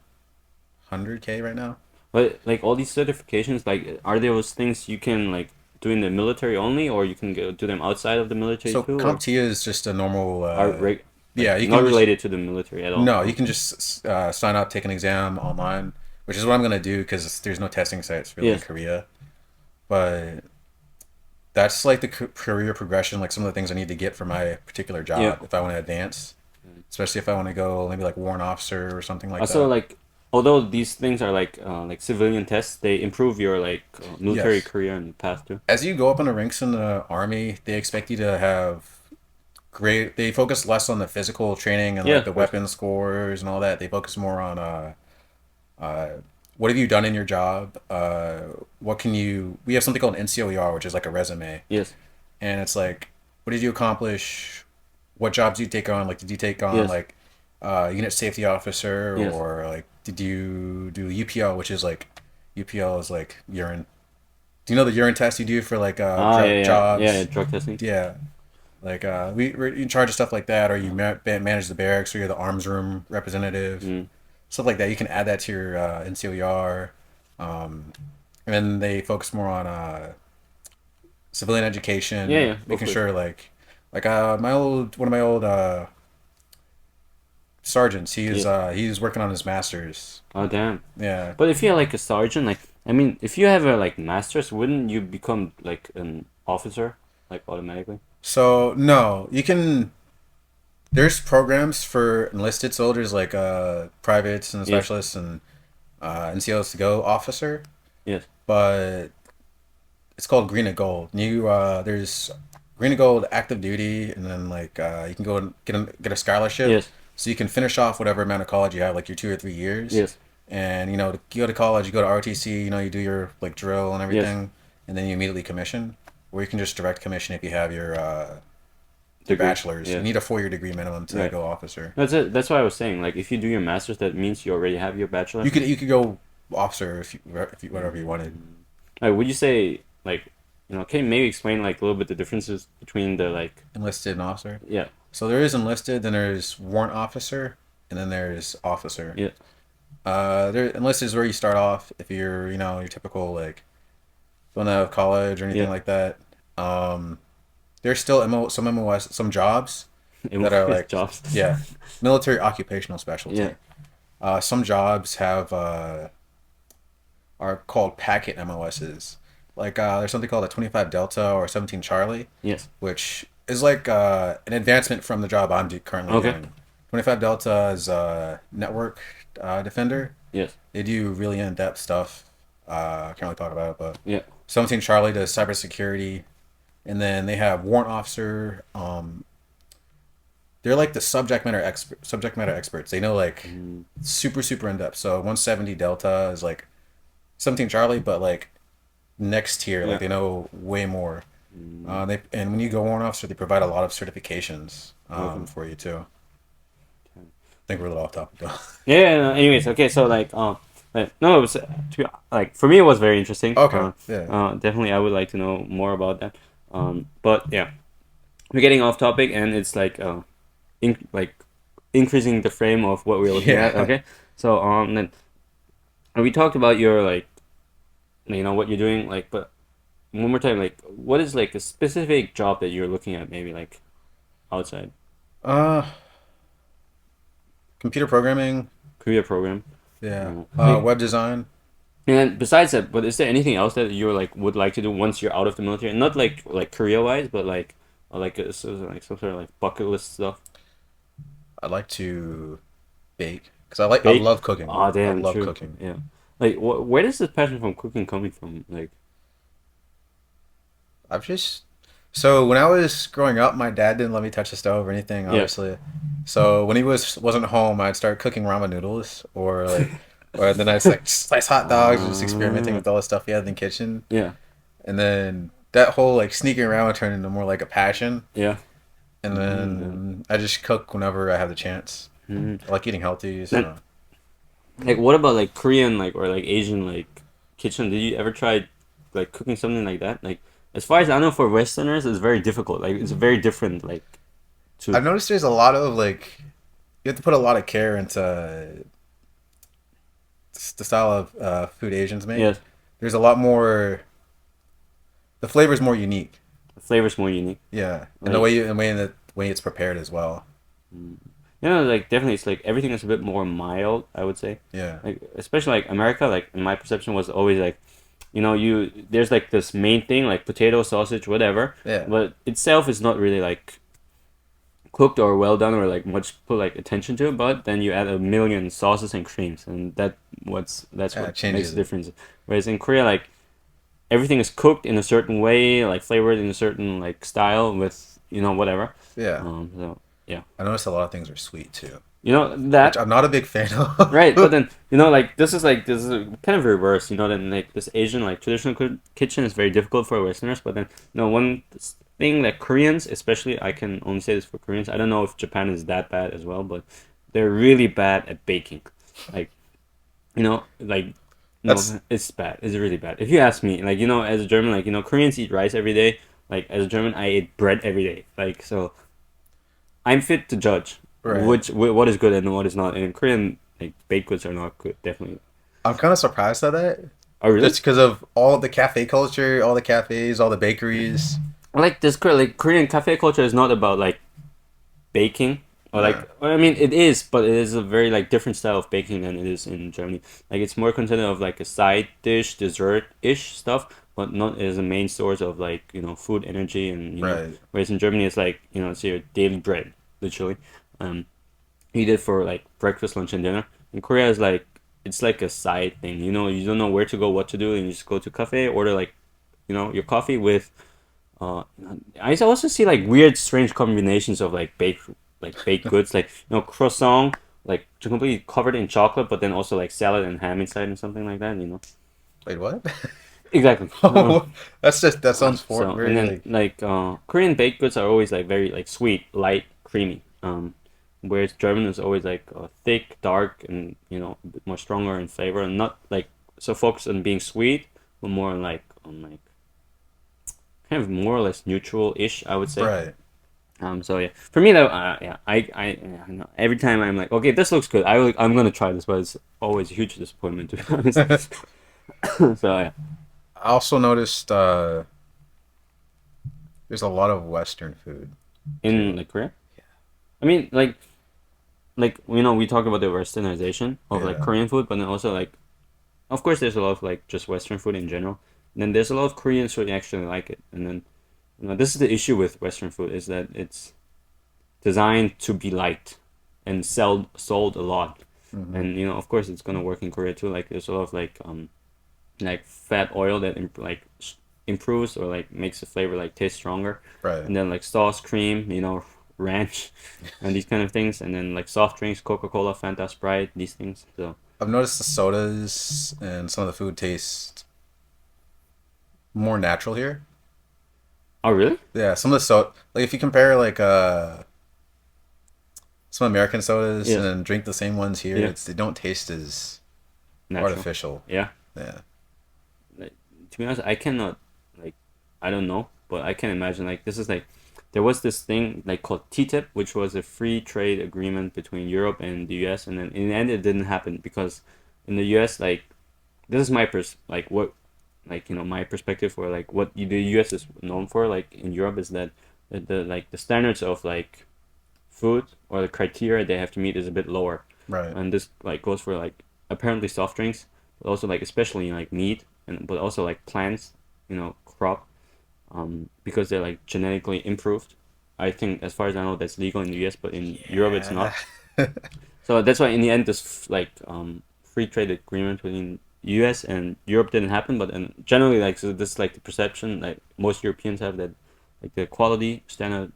100K right now. but like all these certifications, like, are there those things you can like do in the military only, or you can go do them outside of the military So too, or CompTIA is just a normal. like Yeah, you not can just related to the military at all? no, you Okay. can just sign up, take an exam online, which is what I'm gonna do because there's no testing sites really in Yes. Korea. But that's like the career progression, like some of the things I need to get for my particular Yeah. job if I want to advance, especially if I want to go maybe like warrant officer or something like Also, that. like, although these things are like civilian tests, they improve your like military Yes. career and path too. As you go up in the ranks in the army, they expect you to have great. They focus less on the physical training and Yeah, like the of course. weapon scores and all that. They focus more on uh, what have you done in your job? What can you? We have something called an NCOER, which is like a resume, Yes. and it's like, what did you accomplish? What jobs did you take on? Like, did you take on Yes. like unit safety officer, Yes. or like did you do UPL, which is like UPL is like urine. Do you know the urine test you do for like Ah, yeah, yeah, yeah, yeah, jobs? drug testing. Yeah, like we're in charge of stuff like that, or you manage the barracks, or you're the arms room representative, Mm. stuff like that. You can add that to your NCOER, and then they focus more on civilian Yeah, education, yeah, making hopefully. sure like my old one of my old sergeants. Yeah. He's working on his masters. Oh, damn. Yeah. But if you're like a sergeant, like, I mean, if you have a like master's, wouldn't you become like an officer, like automatically? So no, you can. There's programs for enlisted soldiers like privates and Yes. specialists and NCOs to go officer, Yes. but it's called green and gold. You there's green and gold active duty, and then like you can go and get a scholarship, Yes. so you can finish off whatever amount of college you have, like your 2 or 3 years, Yes. and to go to college, you go to RTC, you do your like drill and Yes. everything, and then you immediately commission, or you can just direct commission if you have your Degree. bachelor's. You Yeah. need a 4 year degree minimum to Right. go officer. That's it. That's why I was saying, like, if you do your master's, that means you already have your bachelor. You could go officer if you whatever you wanted. Like, would you say, like, can you maybe explain like a little bit the differences between the like, Enlisted and officer. yeah, So there is enlisted, then there's warrant officer, and then there's officer. yeah, There enlisted is where you start off if you're your typical like don't have college or anything yeah, like that. There's still some MOS some jobs that are like jobs. yeah military occupational specialty. Yeah. Some jobs have are called packet MOSs. Like there's something called a 25 Delta or 17 Charlie, Yes. which is like an advancement from the job I'm currently Okay. doing. 25 Delta is network defender. Yes. They do really in-depth stuff. I can't really talk about it, but Yeah. 17 Charlie does cybersecurity, and then they have warrant officer. They're like the subject matter experts. They know like Mm, super in depth. So 170 Delta is like 17 Charlie, but like next tier. yeah. Like they know way more. Mm, When you go warrant officer, they provide a lot of certifications okay. for you too. think we're a little off topic though. Yeah. No, anyways, okay. So no, it was like for me it was very interesting. Okay. Yeah. Definitely I would like to know more about that. But yeah, we're getting off topic, and it's like increasing the frame of what we're looking at. Yeah. Okay. So then we talked about your like what you're doing but one more time, like what is like a specific job that you're looking at, maybe like outside Uh, computer programming. career program. Yeah. Like, Web design. and besides that, but is there anything else that you like would like to do once you're out of the military? Not like career wise, but like some sort of like bucket list stuff. I'd like to bake because I Bake. love cooking. Oh I damn, love true. cooking. Yeah. Like where does this passion from cooking coming from? Like I've just so when I was growing up, my dad didn't let me touch the stove or anything, yeah. obviously. So when he wasn't home, I'd start cooking ramen noodles or then I'd like slice hot dogs, just experimenting uh, with all the stuff he had in the kitchen. yeah. And then that whole like sneaking around turned into more like a passion. Yeah. And Mm-hmm. then I just cook whenever I have the chance. Mm-hmm. I like eating healthy, Then, so like what about like Korean or like Asian like kitchen? Did you ever try like cooking something like that? Like as far as I know, for Westerners, it's very difficult. Like it's very different. Like to I've noticed there's a lot of like you have to put a lot of care into the style of food Asians make. yes, There's a lot more. The flavor's more unique. the flavor's more unique. Yeah, and Like the way it's prepared as well. mm, like definitely, it's like everything is a bit more mild, I would say. Yeah, Like especially like America, like in my perception was always like, you there's like this main thing like potato, sausage, whatever, yeah. but itself is not really like cooked or well done or like much put like attention to, but then you add a million sauces and creams, and that's It what makes changes the it. difference. Whereas in Korea, like everything is cooked in a certain way, like flavored in a certain like style with whatever. Yeah, So yeah, I noticed a lot of things are sweet too, which that I'm not a big fan of. right. But then like this is kind of reverse. Then like this Asian like traditional kitchen is very difficult for Westerners. But then one thing that Koreans, especially, I can only say this for Koreans. I don't know if Japan is that bad as well, but they're really bad at baking. Like like That's no, it's bad. It's really bad. If you ask me, like as a German, like Koreans eat rice every day. Like as a German, I eat bread every day. Like so, I'm fit to judge right. what is good and what is not. And in Korean, like baked goods are not good. Definitely. I'm kind of surprised at that, Oh really? just because of all the cafe culture, all the cafes, all the bakeries. Like this, like Korean cafe culture is not about like baking or Uh, I mean it is, but it is a very like different style of baking than it is in Germany. Like it's more content of like a side dish, dessert ish stuff, but not as a main source of like food energy and right. whereas in Germany it's like it's your daily bread literally. Um, you eat it for like breakfast, lunch, and dinner. In Korea is like it's like a side thing. You don't know where to go, what to do, and you just go to cafe, order like your coffee with uh, I also see like weird, strange combinations of like baked goods, like croissant, like completely covered in chocolate, but then also like salad and ham inside and something like that. Wait, what? Exactly. That sounds So and very then like like Korean baked goods are always like very like sweet, light, creamy. Whereas German is always like thick, dark, and a bit more stronger in flavor, and not like so focused on being sweet, but more on like kind of more or less neutral-ish, I would say. right. So yeah, for me though, yeah, yeah, I know. Every time I'm like, okay, this looks good. I'm gonna try this, but it's always a huge disappointment to be honest. So yeah, I also noticed there's a lot of Western food in too. like Korea, I mean like we talk about the westernization of like Yeah, Korean food, but then also like of course there's a lot of like just Western food in general. And then there's a lot of Koreans who actually like it, and then this is the issue with Western food is that it's designed to be liked and sold a lot. hmm And of course it's gonna work in Korea too. Like there's a lot of like fat oil that improves or like makes the flavor like taste stronger, right. and then like sauce, cream, ranch, and these kind of things, and then like soft drinks, Coca-Cola, Fanta, Sprite, these things. So I've noticed the sodas and some of the food tastes more natural here. oh really? Yeah, some of the like if you compare like some American sodas Yes. and then drink the same ones here, Yeah. they don't taste as Natural. artificial. Yeah. Yeah. Like, to be honest, I cannot like I don't know, but I can imagine like this is like there was this thing like called TTIP, which was a free trade agreement between Europe and the US, and then in the end it didn't happen because in the US like this is my like what like my perspective for like what the US is known for like in Europe is that the like the standards of like food or the criteria they have to meet is a bit lower, Right. and this like goes for like apparently soft drinks, but also like especially like meat and but also like plants, crop, because they're like genetically improved. I think as far as I know that's legal in the US, but in Europe it's Yeah. not. So that's why in the end this like free trade agreement between US and Europe didn't happen, but and generally like so this like the perception like most Europeans have that like the quality standard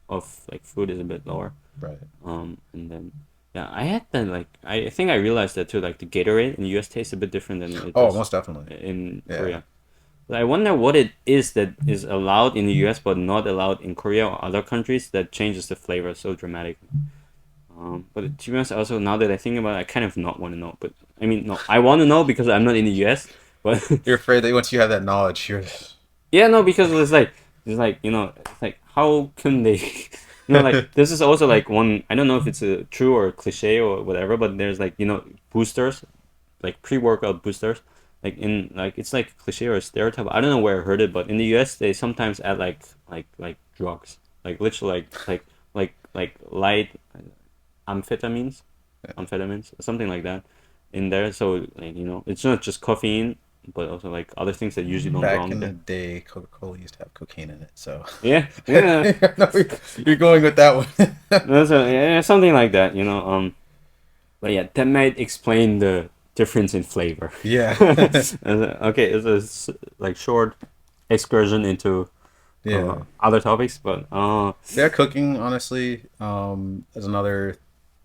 of like food is a bit lower. Right. And then yeah, I had that like I think I realized that too. Like the Gatorade in the U.S. tastes a bit different than it Oh, does most definitely. in Yeah. Korea. But I wonder what it is that is allowed in the U.S. but not allowed in Korea or other countries that changes the flavor so dramatically. But to be honest, also now that I think about it, I kind of not want to know. But I mean, no, I want to know because I'm not in the U.S. But You're afraid that once you have that knowledge, you're yeah, no, because it's like it's like how can they, like this is also like one. I don't know if it's a true or a cliche or whatever, but there's like boosters, like pre-workout boosters, like in like it's like a cliche or a stereotype. I don't know where I heard it, but in the U.S. they sometimes add like drugs, like literally like light amphetamines, amphetamines, something like that, in there. So like it's not just caffeine, but also like other things that usually don't back belong in the there. day. Coca-Cola used to have cocaine in it, so Yeah, yeah, no, you're going with that one. that's yeah, something like that. But yeah, that might explain the difference in flavor. Yeah. Okay, it's a like short excursion into Yeah. other topics, but Yeah, cooking, honestly, is another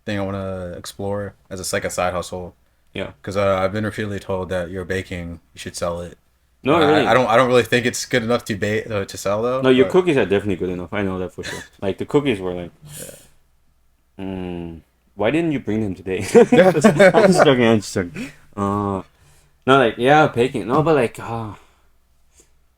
thing I want to explore as like a side hustle. yeah, Because I've been repeatedly told that you're baking, you should sell it. no, really, I don't really think it's good enough to bake to sell though. no, your But cookies are definitely good enough. I know that for sure. Like the cookies were like, why didn't you bring them today? I'm just joking. I'm just joking. No, like yeah, baking. No, but like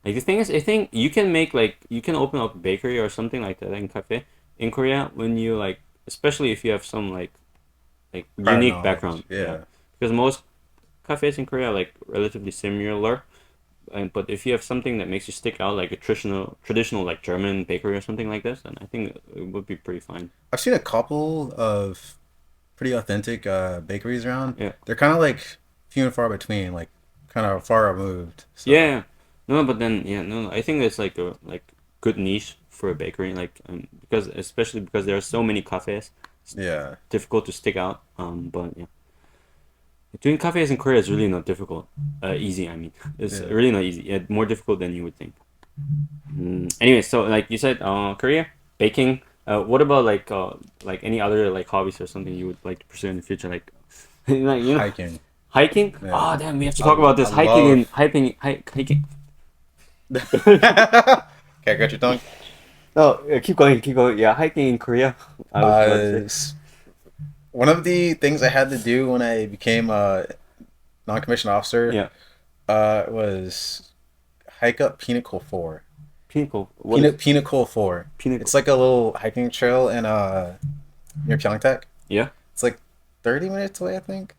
the thing is, I think you can make like you can open up a bakery or something like that in cafe in Korea when you like, especially if you have some like prior unique knowledge, background. Yeah, yeah, because most cafes in Korea are like relatively similar. And but if you have something that makes you stick out, like a traditional like German bakery or something like this, then I think it would be pretty fine. I've seen a couple of pretty authentic bakeries around. Yeah. They're kind of like few and far between, like kind of far removed. So Yeah. No, but then yeah, no, I think it's like a good niche for a bakery, like because especially because there are so many cafes, it's yeah, difficult to stick out. But yeah, doing cafes in Korea is really not difficult. Easy, I mean, it's yeah. really not easy. Yeah, more difficult than you would think. Anyway, so like you said, Korea baking. What about like any other like hobbies or something you would like to pursue in the future, like like Hiking. hiking? Yeah, Oh damn, we have to talk about I this hiking and love. hiking. Okay, got your tongue. No, keep going, keep going. Yeah, hiking in Korea. I was about to say. One of the things I had to do when I became a non-commissioned officer Yeah, was hike up Pinnacle 4. Pinnacle. What is Pinnacle 4. Pinnacle? It's like a little hiking trail in near Pyeongtaek. Yeah. It's like 30 minutes away, I think.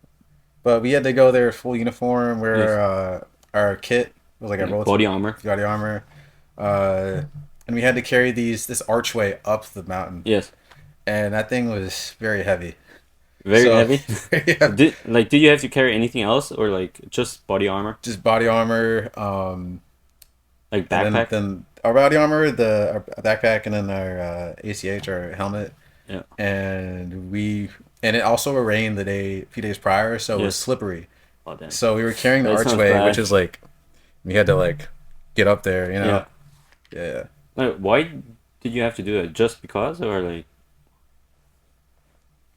But we had to go there full uniform, Yes. wear our kit was like a Like relative body armor. body armor, uh, and we had to carry this archway up the mountain, Yes. and that thing was very heavy. Very So heavy. yeah, Did you have to carry anything else or like just body armor? just body armor, Like and backpack? then our body armor, our backpack, and then our ACH, our helmet, Yeah. and it also rained a few days prior, so it was Yes. slippery. Oh damn. So we were carrying the That sounds archway, bad. which is like we had to like get up there, you know. Yeah. Yeah. Like, why did you have to do that? Just because or like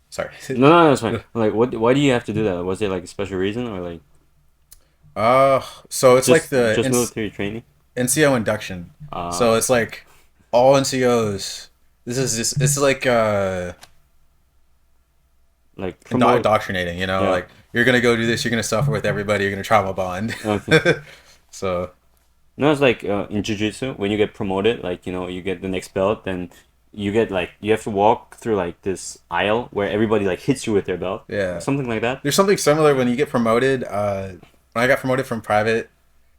Sorry. no, that's fine. Like what why do you have to do that? Was there like a special reason or like So it's like the just military training? NCO induction. So Uh it's like all NCOs. This is like like promote. Indoctrinating, you know, Yeah. like you're gonna go do this, you're gonna suffer with everybody, you're gonna trauma bond. Okay. So No, it's like in jiu-jitsu when you get promoted, like you get the next belt, then you get like you have to walk through like this aisle where everybody like hits you with their belt, yeah, something like that. there's something similar when you get promoted. When I got promoted from private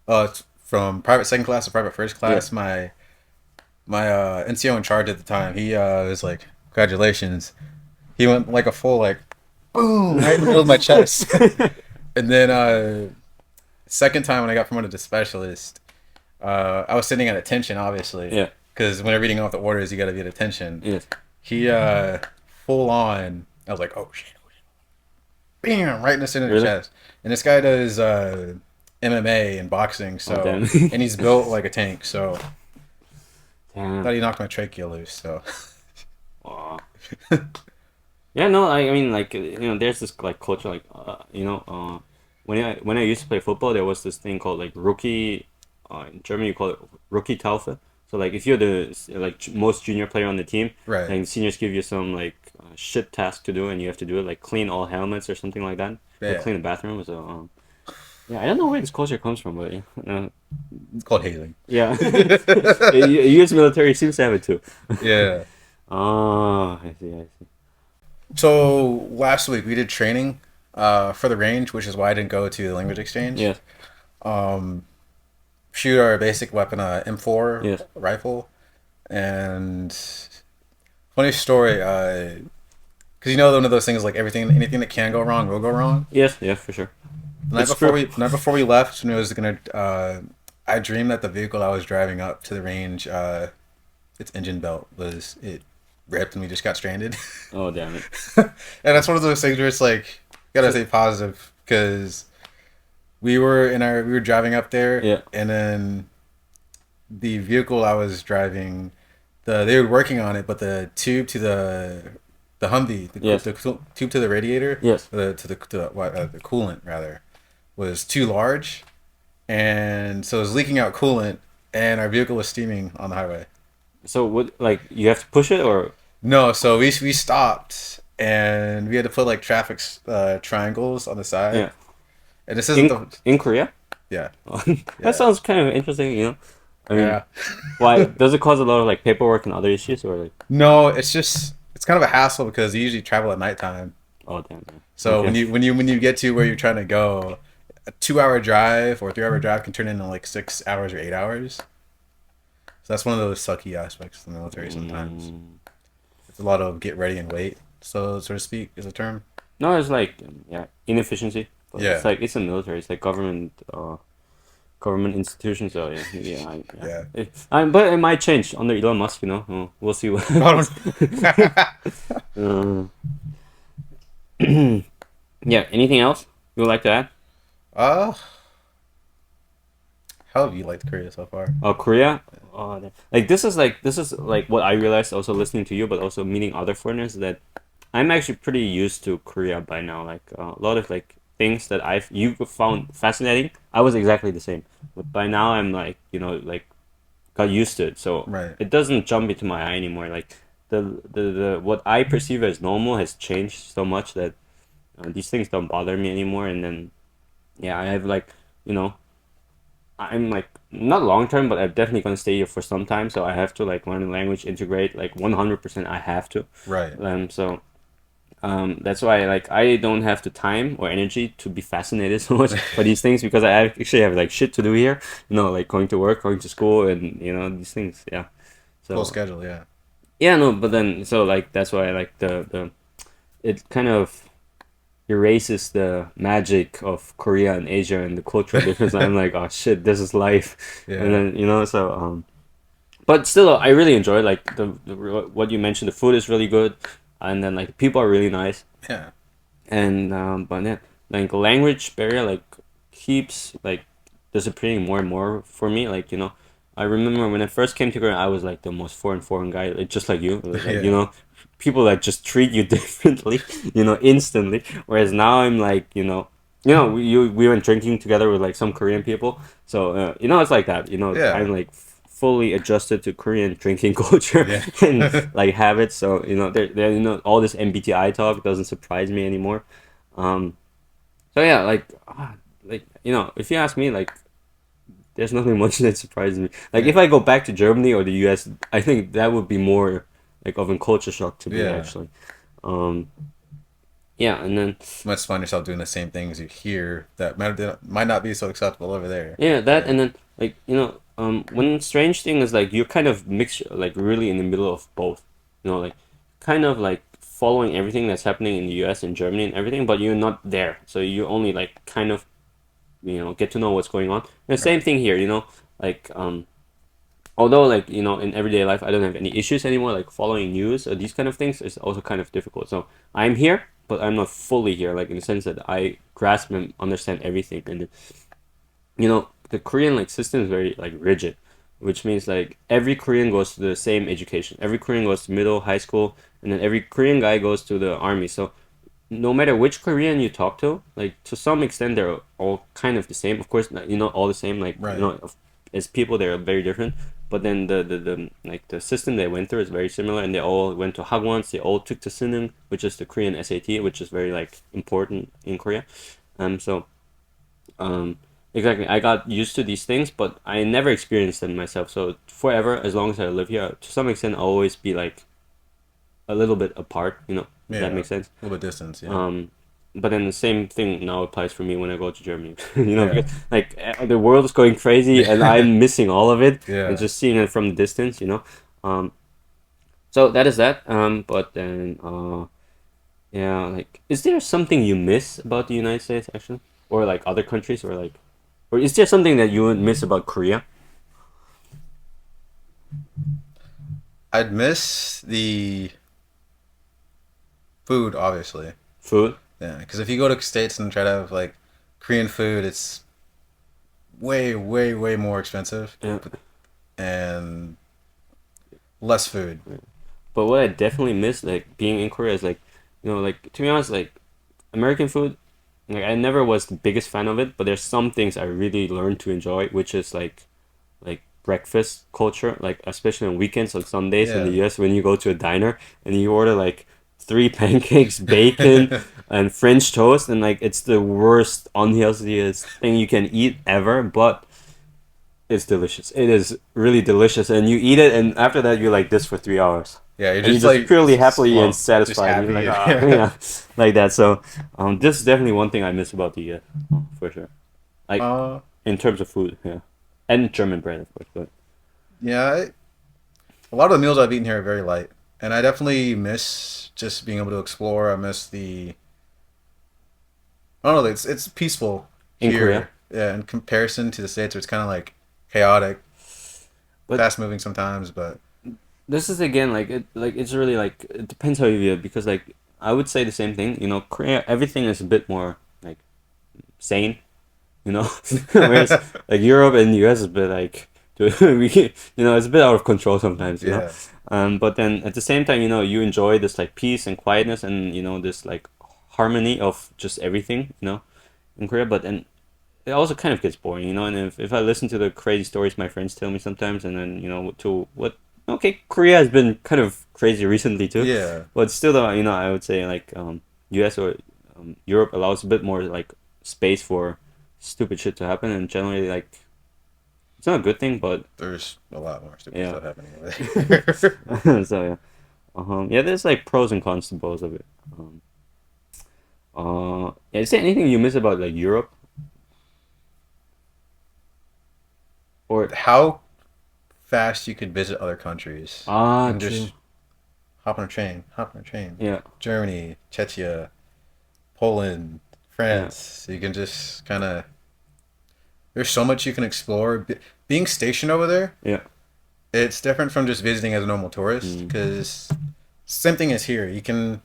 second class to private first Yeah. class, my NCO in charge at the time, he was like, "Congratulations." He went like a full like boom right in the middle of my chest. And then second time when I got promoted to specialist, I was sitting at attention, obviously. Yeah. Because when they're reading off the orders, you got to be at attention. Yes. He full on. I was like, oh shit, bam, right in the center of the Really? chest. And this guy does MMA and boxing, so Oh, damn. and he's built like a tank. So I Damn. thought he knocked my trachea loose. So Aw. Yeah, no, I mean, like, there's this, like, culture, like, when I used to play football, there was this thing called, like, rookie, in Germany, you call it rookie Taufe. So, like, if you're the, like, most junior player on the team, right, like, seniors give you some, like, shit task to do, and you have to do it, like, clean all helmets or something like that. Or yeah, clean the bathroom, so, yeah, I don't know where this culture comes from, but, it's called hazing. yeah. U.S. military seems to have it, too. Yeah. Oh, I see. So last week we did training for the range, which is why I didn't go to the language exchange. Yes. Shoot our basic weapon, M4 Yes. rifle, and funny story. Because one of those things like anything that can go wrong will go wrong. Yes, yeah, for sure. The It's true. night before we left, when it was gonna, I dreamed that the vehicle I was driving up to the range, its engine belt it ripped and we just got stranded. Oh, damn it. And that's one of those things where it's like gotta stay positive because we were driving up there, Yeah. and then the vehicle I was driving, they were working on it, but the tube to the Humvee, Yes. the tube to the radiator, Yes. the coolant rather, was too large, and so it was leaking out coolant, and our vehicle was steaming on the highway. So what, like, you have to push it or? No, so we stopped and we had to put like traffic triangles on the side. Yeah. And this isn't In Korea? yeah. That sounds kind of interesting. I mean, Yeah. why does it cause a lot of like paperwork and other issues or like? No, it's kind of a hassle because you usually travel at nighttime. Oh, damn. Yeah. So Okay. when you get to where you're trying to go, a 2 hour drive or a 3 hour drive can turn into like 6 hours or 8 hours. So that's one of those sucky aspects of the military sometimes. It's a lot of get ready and wait, so to speak, is a term. No, it's like inefficiency. But Yeah. It's like it's a military. It's like government institutions. So yeah. But it might change under Elon Musk. We'll see what. Uh, yeah. Anything else you would like to add? uh, how have you liked Korea so far? Oh, Korea. Oh, this is like what I realized also listening to you, but also meeting other foreigners that I'm actually pretty used to Korea by now. Like a lot of like things that you found fascinating, I was exactly the same. But by now I'm like like got used to it, so Right. it doesn't jump into my eye anymore. Like the what I perceive as normal has changed so much that these things don't bother me anymore. And then I have like I'm like not long term, but I'm definitely gonna stay here for some time. So I have to like learn the language, integrate like 100%. I have to. Right. So that's why like I don't have the time or energy to be fascinated so much by these things because I actually have like shit to do here. Like going to work, going to school, and these things. Yeah. So Full schedule, yeah. yeah, no, but then so like that's why like the it kind of erases the magic of Korea and Asia and the cultural difference. I'm like, oh shit, this is life. Yeah. And then so but still I really enjoy like what you mentioned. The food is really good, and then like people are really nice. Yeah. And but yeah, like language barrier like keeps like disappearing more and more for me. Like I remember when I first came to Korea, I was like the most foreign guy, like just like you. Like, Yeah. people that just treat you differently, instantly. Whereas now I'm like, we went drinking together with like some Korean people, so it's like that. Yeah. I'm like fully adjusted to Korean drinking culture Yeah. and like habits. So there all this MBTI talk doesn't surprise me anymore. Um, so yeah, like if you ask me, like there's nothing much that surprises me. Like if Yeah. I go back to Germany or the US, I think that would be more like of a culture shock to me Yeah. actually. Um, yeah, and then You must find yourself doing the same things you hear that might not be so acceptable over there. yeah, that Yeah. and then like one strange thing is like you're kind of mixed like really in the middle of both. Like kind of like following everything that's happening in the US and Germany and everything, but you're not there. So you only like kind of get to know what's going on. And the same Right. thing here, like although like in everyday life I don't have any issues anymore, like following news or these kind of things is also kind of difficult. So I'm here, but I'm not fully here, like in the sense that I grasp and understand everything. And the Korean like system is very like rigid, which means like every Korean goes to the same education. Every Korean goes to middle, high school, and then every Korean guy goes to the army. So no matter which Korean you talk to, like to some extent they're all kind of the same. Of course, not all the same. Like Right. as people they're very different. But then the like the system they went through is very similar, and they all went to hagwons. They all took the Sinung, which is the Korean SAT, which is very like important in Korea. So um, exactly. I got used to these things, but I never experienced them myself. So forever, as long as I live here, to some extent, I'll always be like a little bit apart. If that Yeah. A makes sense. little bit distance. Yeah. Um, but then the same thing now applies for me when I go to Germany. Yeah. Because like the world is going crazy and I'm missing all of it and Yeah. just seeing it from the distance. Um, so that is that. But then yeah, like, is there something you miss about the United States actually, or like other countries, or like, or is there something that you would miss about Korea? I'd miss the food, obviously. Food. Yeah, because if you go to states and try to have like Korean food, it's way, way, way more expensive Yeah. and less food. But what I definitely miss, like being in Korea, is like, like to be honest, like American food, like I never was the biggest fan of it, but there's some things I really learned to enjoy, which is like breakfast culture, like especially on weekends on Sundays in the Yeah. US when you go to a diner and you order like three pancakes, bacon, and French toast, and like it's the worst, unhealthiest thing you can eat ever, but it's delicious. It is really delicious, and you eat it, and after that you're like this for 3 hours. Yeah, you're And you're just just like, purely happily and well, just satisfied. And you're happy. like, ah, Yeah. yeah, like that. So, this is definitely one thing I miss about the for sure. Like Uh, in terms of food, yeah, and German bread, of course. But yeah. A lot of the meals I've eaten here are very light, and I definitely miss just being able to explore. I miss the. I don't know. It's peaceful in Korea, here. Yeah, in comparison to the states, where it's kind of like chaotic, but fast moving sometimes. But this is again like it's really like it depends how you view it, because like I would say the same thing. Korea, everything is a bit more like sane. Whereas like Europe and US is a bit like it's a bit out of control sometimes. yeah, But then at the same time, you enjoy this like peace and quietness and this like harmony of just everything, in Korea. But then it also kind of gets boring, and if I listen to the crazy stories my friends tell me sometimes, and then to what okay, Korea has been kind of crazy recently too, yeah. but still though, I would say like US or Europe allows a bit more like space for stupid shit to happen, and generally like it's not a good thing, but There's a lot more stupid yeah. stuff happening over there. So yeah, yeah, there's like pros and cons to both of it. Yeah, is there anything you miss about like Europe or How fast you could visit other countries. You can true, just hop on a train. yeah, Germany, Czechia, Poland, yeah, France. So you can just kind of. There's so much you can explore. Being stationed over there, yeah, it's different from just visiting as a normal tourist mm, because same thing as here. You can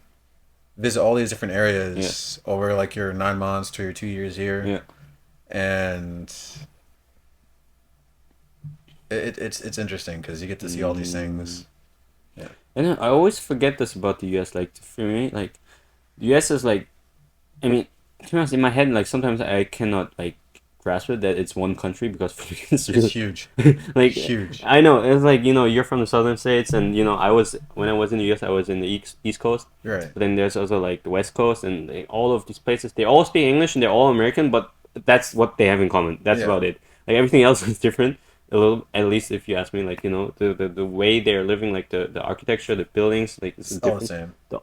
visit all these different yeah, areas over like your 9 months to your 2 years here, yeah. and it's interesting because you get to see all these Mm. things. Yeah. And then I always forget this about the US. Like for me, like the US is like, I mean, to be honest, in my head, like sometimes I cannot like grasp it that it's one country because it's It's huge. like Huge. I know it's like you're from the southern states and when I was in the U.S. I was in the East Coast. Right. But then there's also like the West Coast and all of these places. They all speak English and they're all American, but that's what they have in common. That's Yeah. about it. Like everything else is different a little. At least if you ask me, like the way they're living, like the architecture, the buildings, like it's It's all the different. same.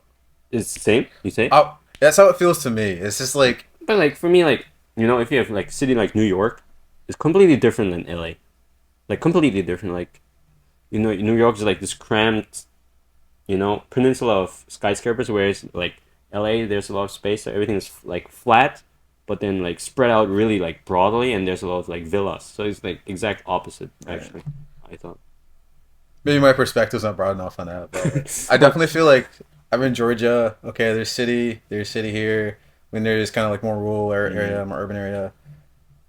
It's the same. You say? Oh, that's how it feels to me. It's just like But like for me, like if you have like a city like New York, it's completely different than LA. Like completely different. Like New York is like this cramped, peninsula of skyscrapers, whereas like LA, there's a lot of space, so everything is like flat, but then like spread out really like broadly, and there's a lot of like villas. So it's like exact opposite actually. I thought. maybe my perspective's not broad enough on that, but like, I definitely feel like I'm in Georgia. Okay, there's city here. I mean, there's kind of like more rural area, more urban area.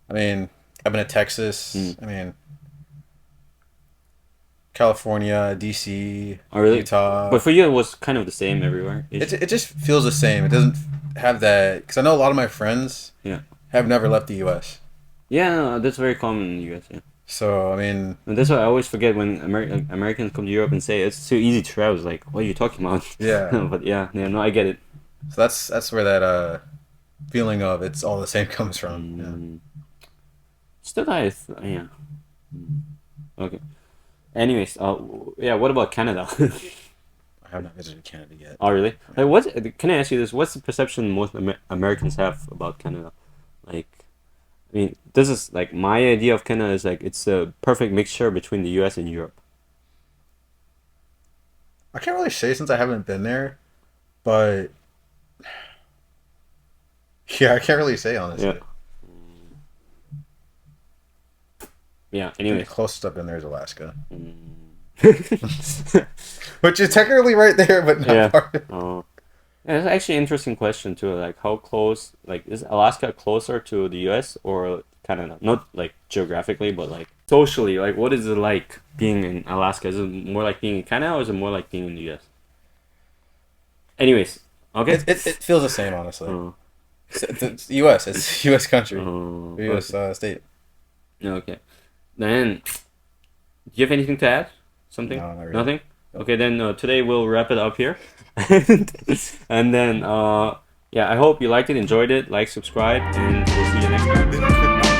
I mean, I've been to Texas. I mean, California, DC, Oh really? Utah. But for you, it was kind of the same everywhere. It just feels the same. It doesn't have that because I know a lot of my friends Yeah. have never left the U.S. Yeah, no, that's very common in the U.S. Yeah. So I mean, And that's why I always forget when Americans come to Europe and say it's too easy to travel. It's like, what are you talking about? yeah. But yeah, no, I get it. So that's where that feeling of it's all the same comes from. Mm. Still, yeah. Okay. Anyways, yeah. What about Canada? I have not visited Canada yet. Oh, really? Like, what? Can I ask you this? What's the perception most Americans have about Canada? Like, I mean, this is like my idea of Canada is like it's a perfect mixture between the U.S. and Europe. I can't really say since I haven't been there, but yeah, I can't really say honestly. Yeah. Yeah. I think Anyways. the closest I've been there is Alaska, Mm. which is technically right there, but not Yeah. part of it. Oh. Yeah, it's actually an interesting question too. Like, how close? Like, is Alaska closer to the U.S. or Canada? Not like geographically, but like socially. Like, what is it like being in Alaska? Is it more like being in Canada, or is it more like being in the U.S.? Anyways, okay. It feels the same honestly. Oh, It's U.S. It's U.S. country, oh, U.S. State. okay. Then, do you have anything to add? Something? No, not really. Nothing? Okay, then today we'll wrap it up here. And then, yeah, I hope you liked it, enjoyed it, like, subscribe, and we'll see you next time.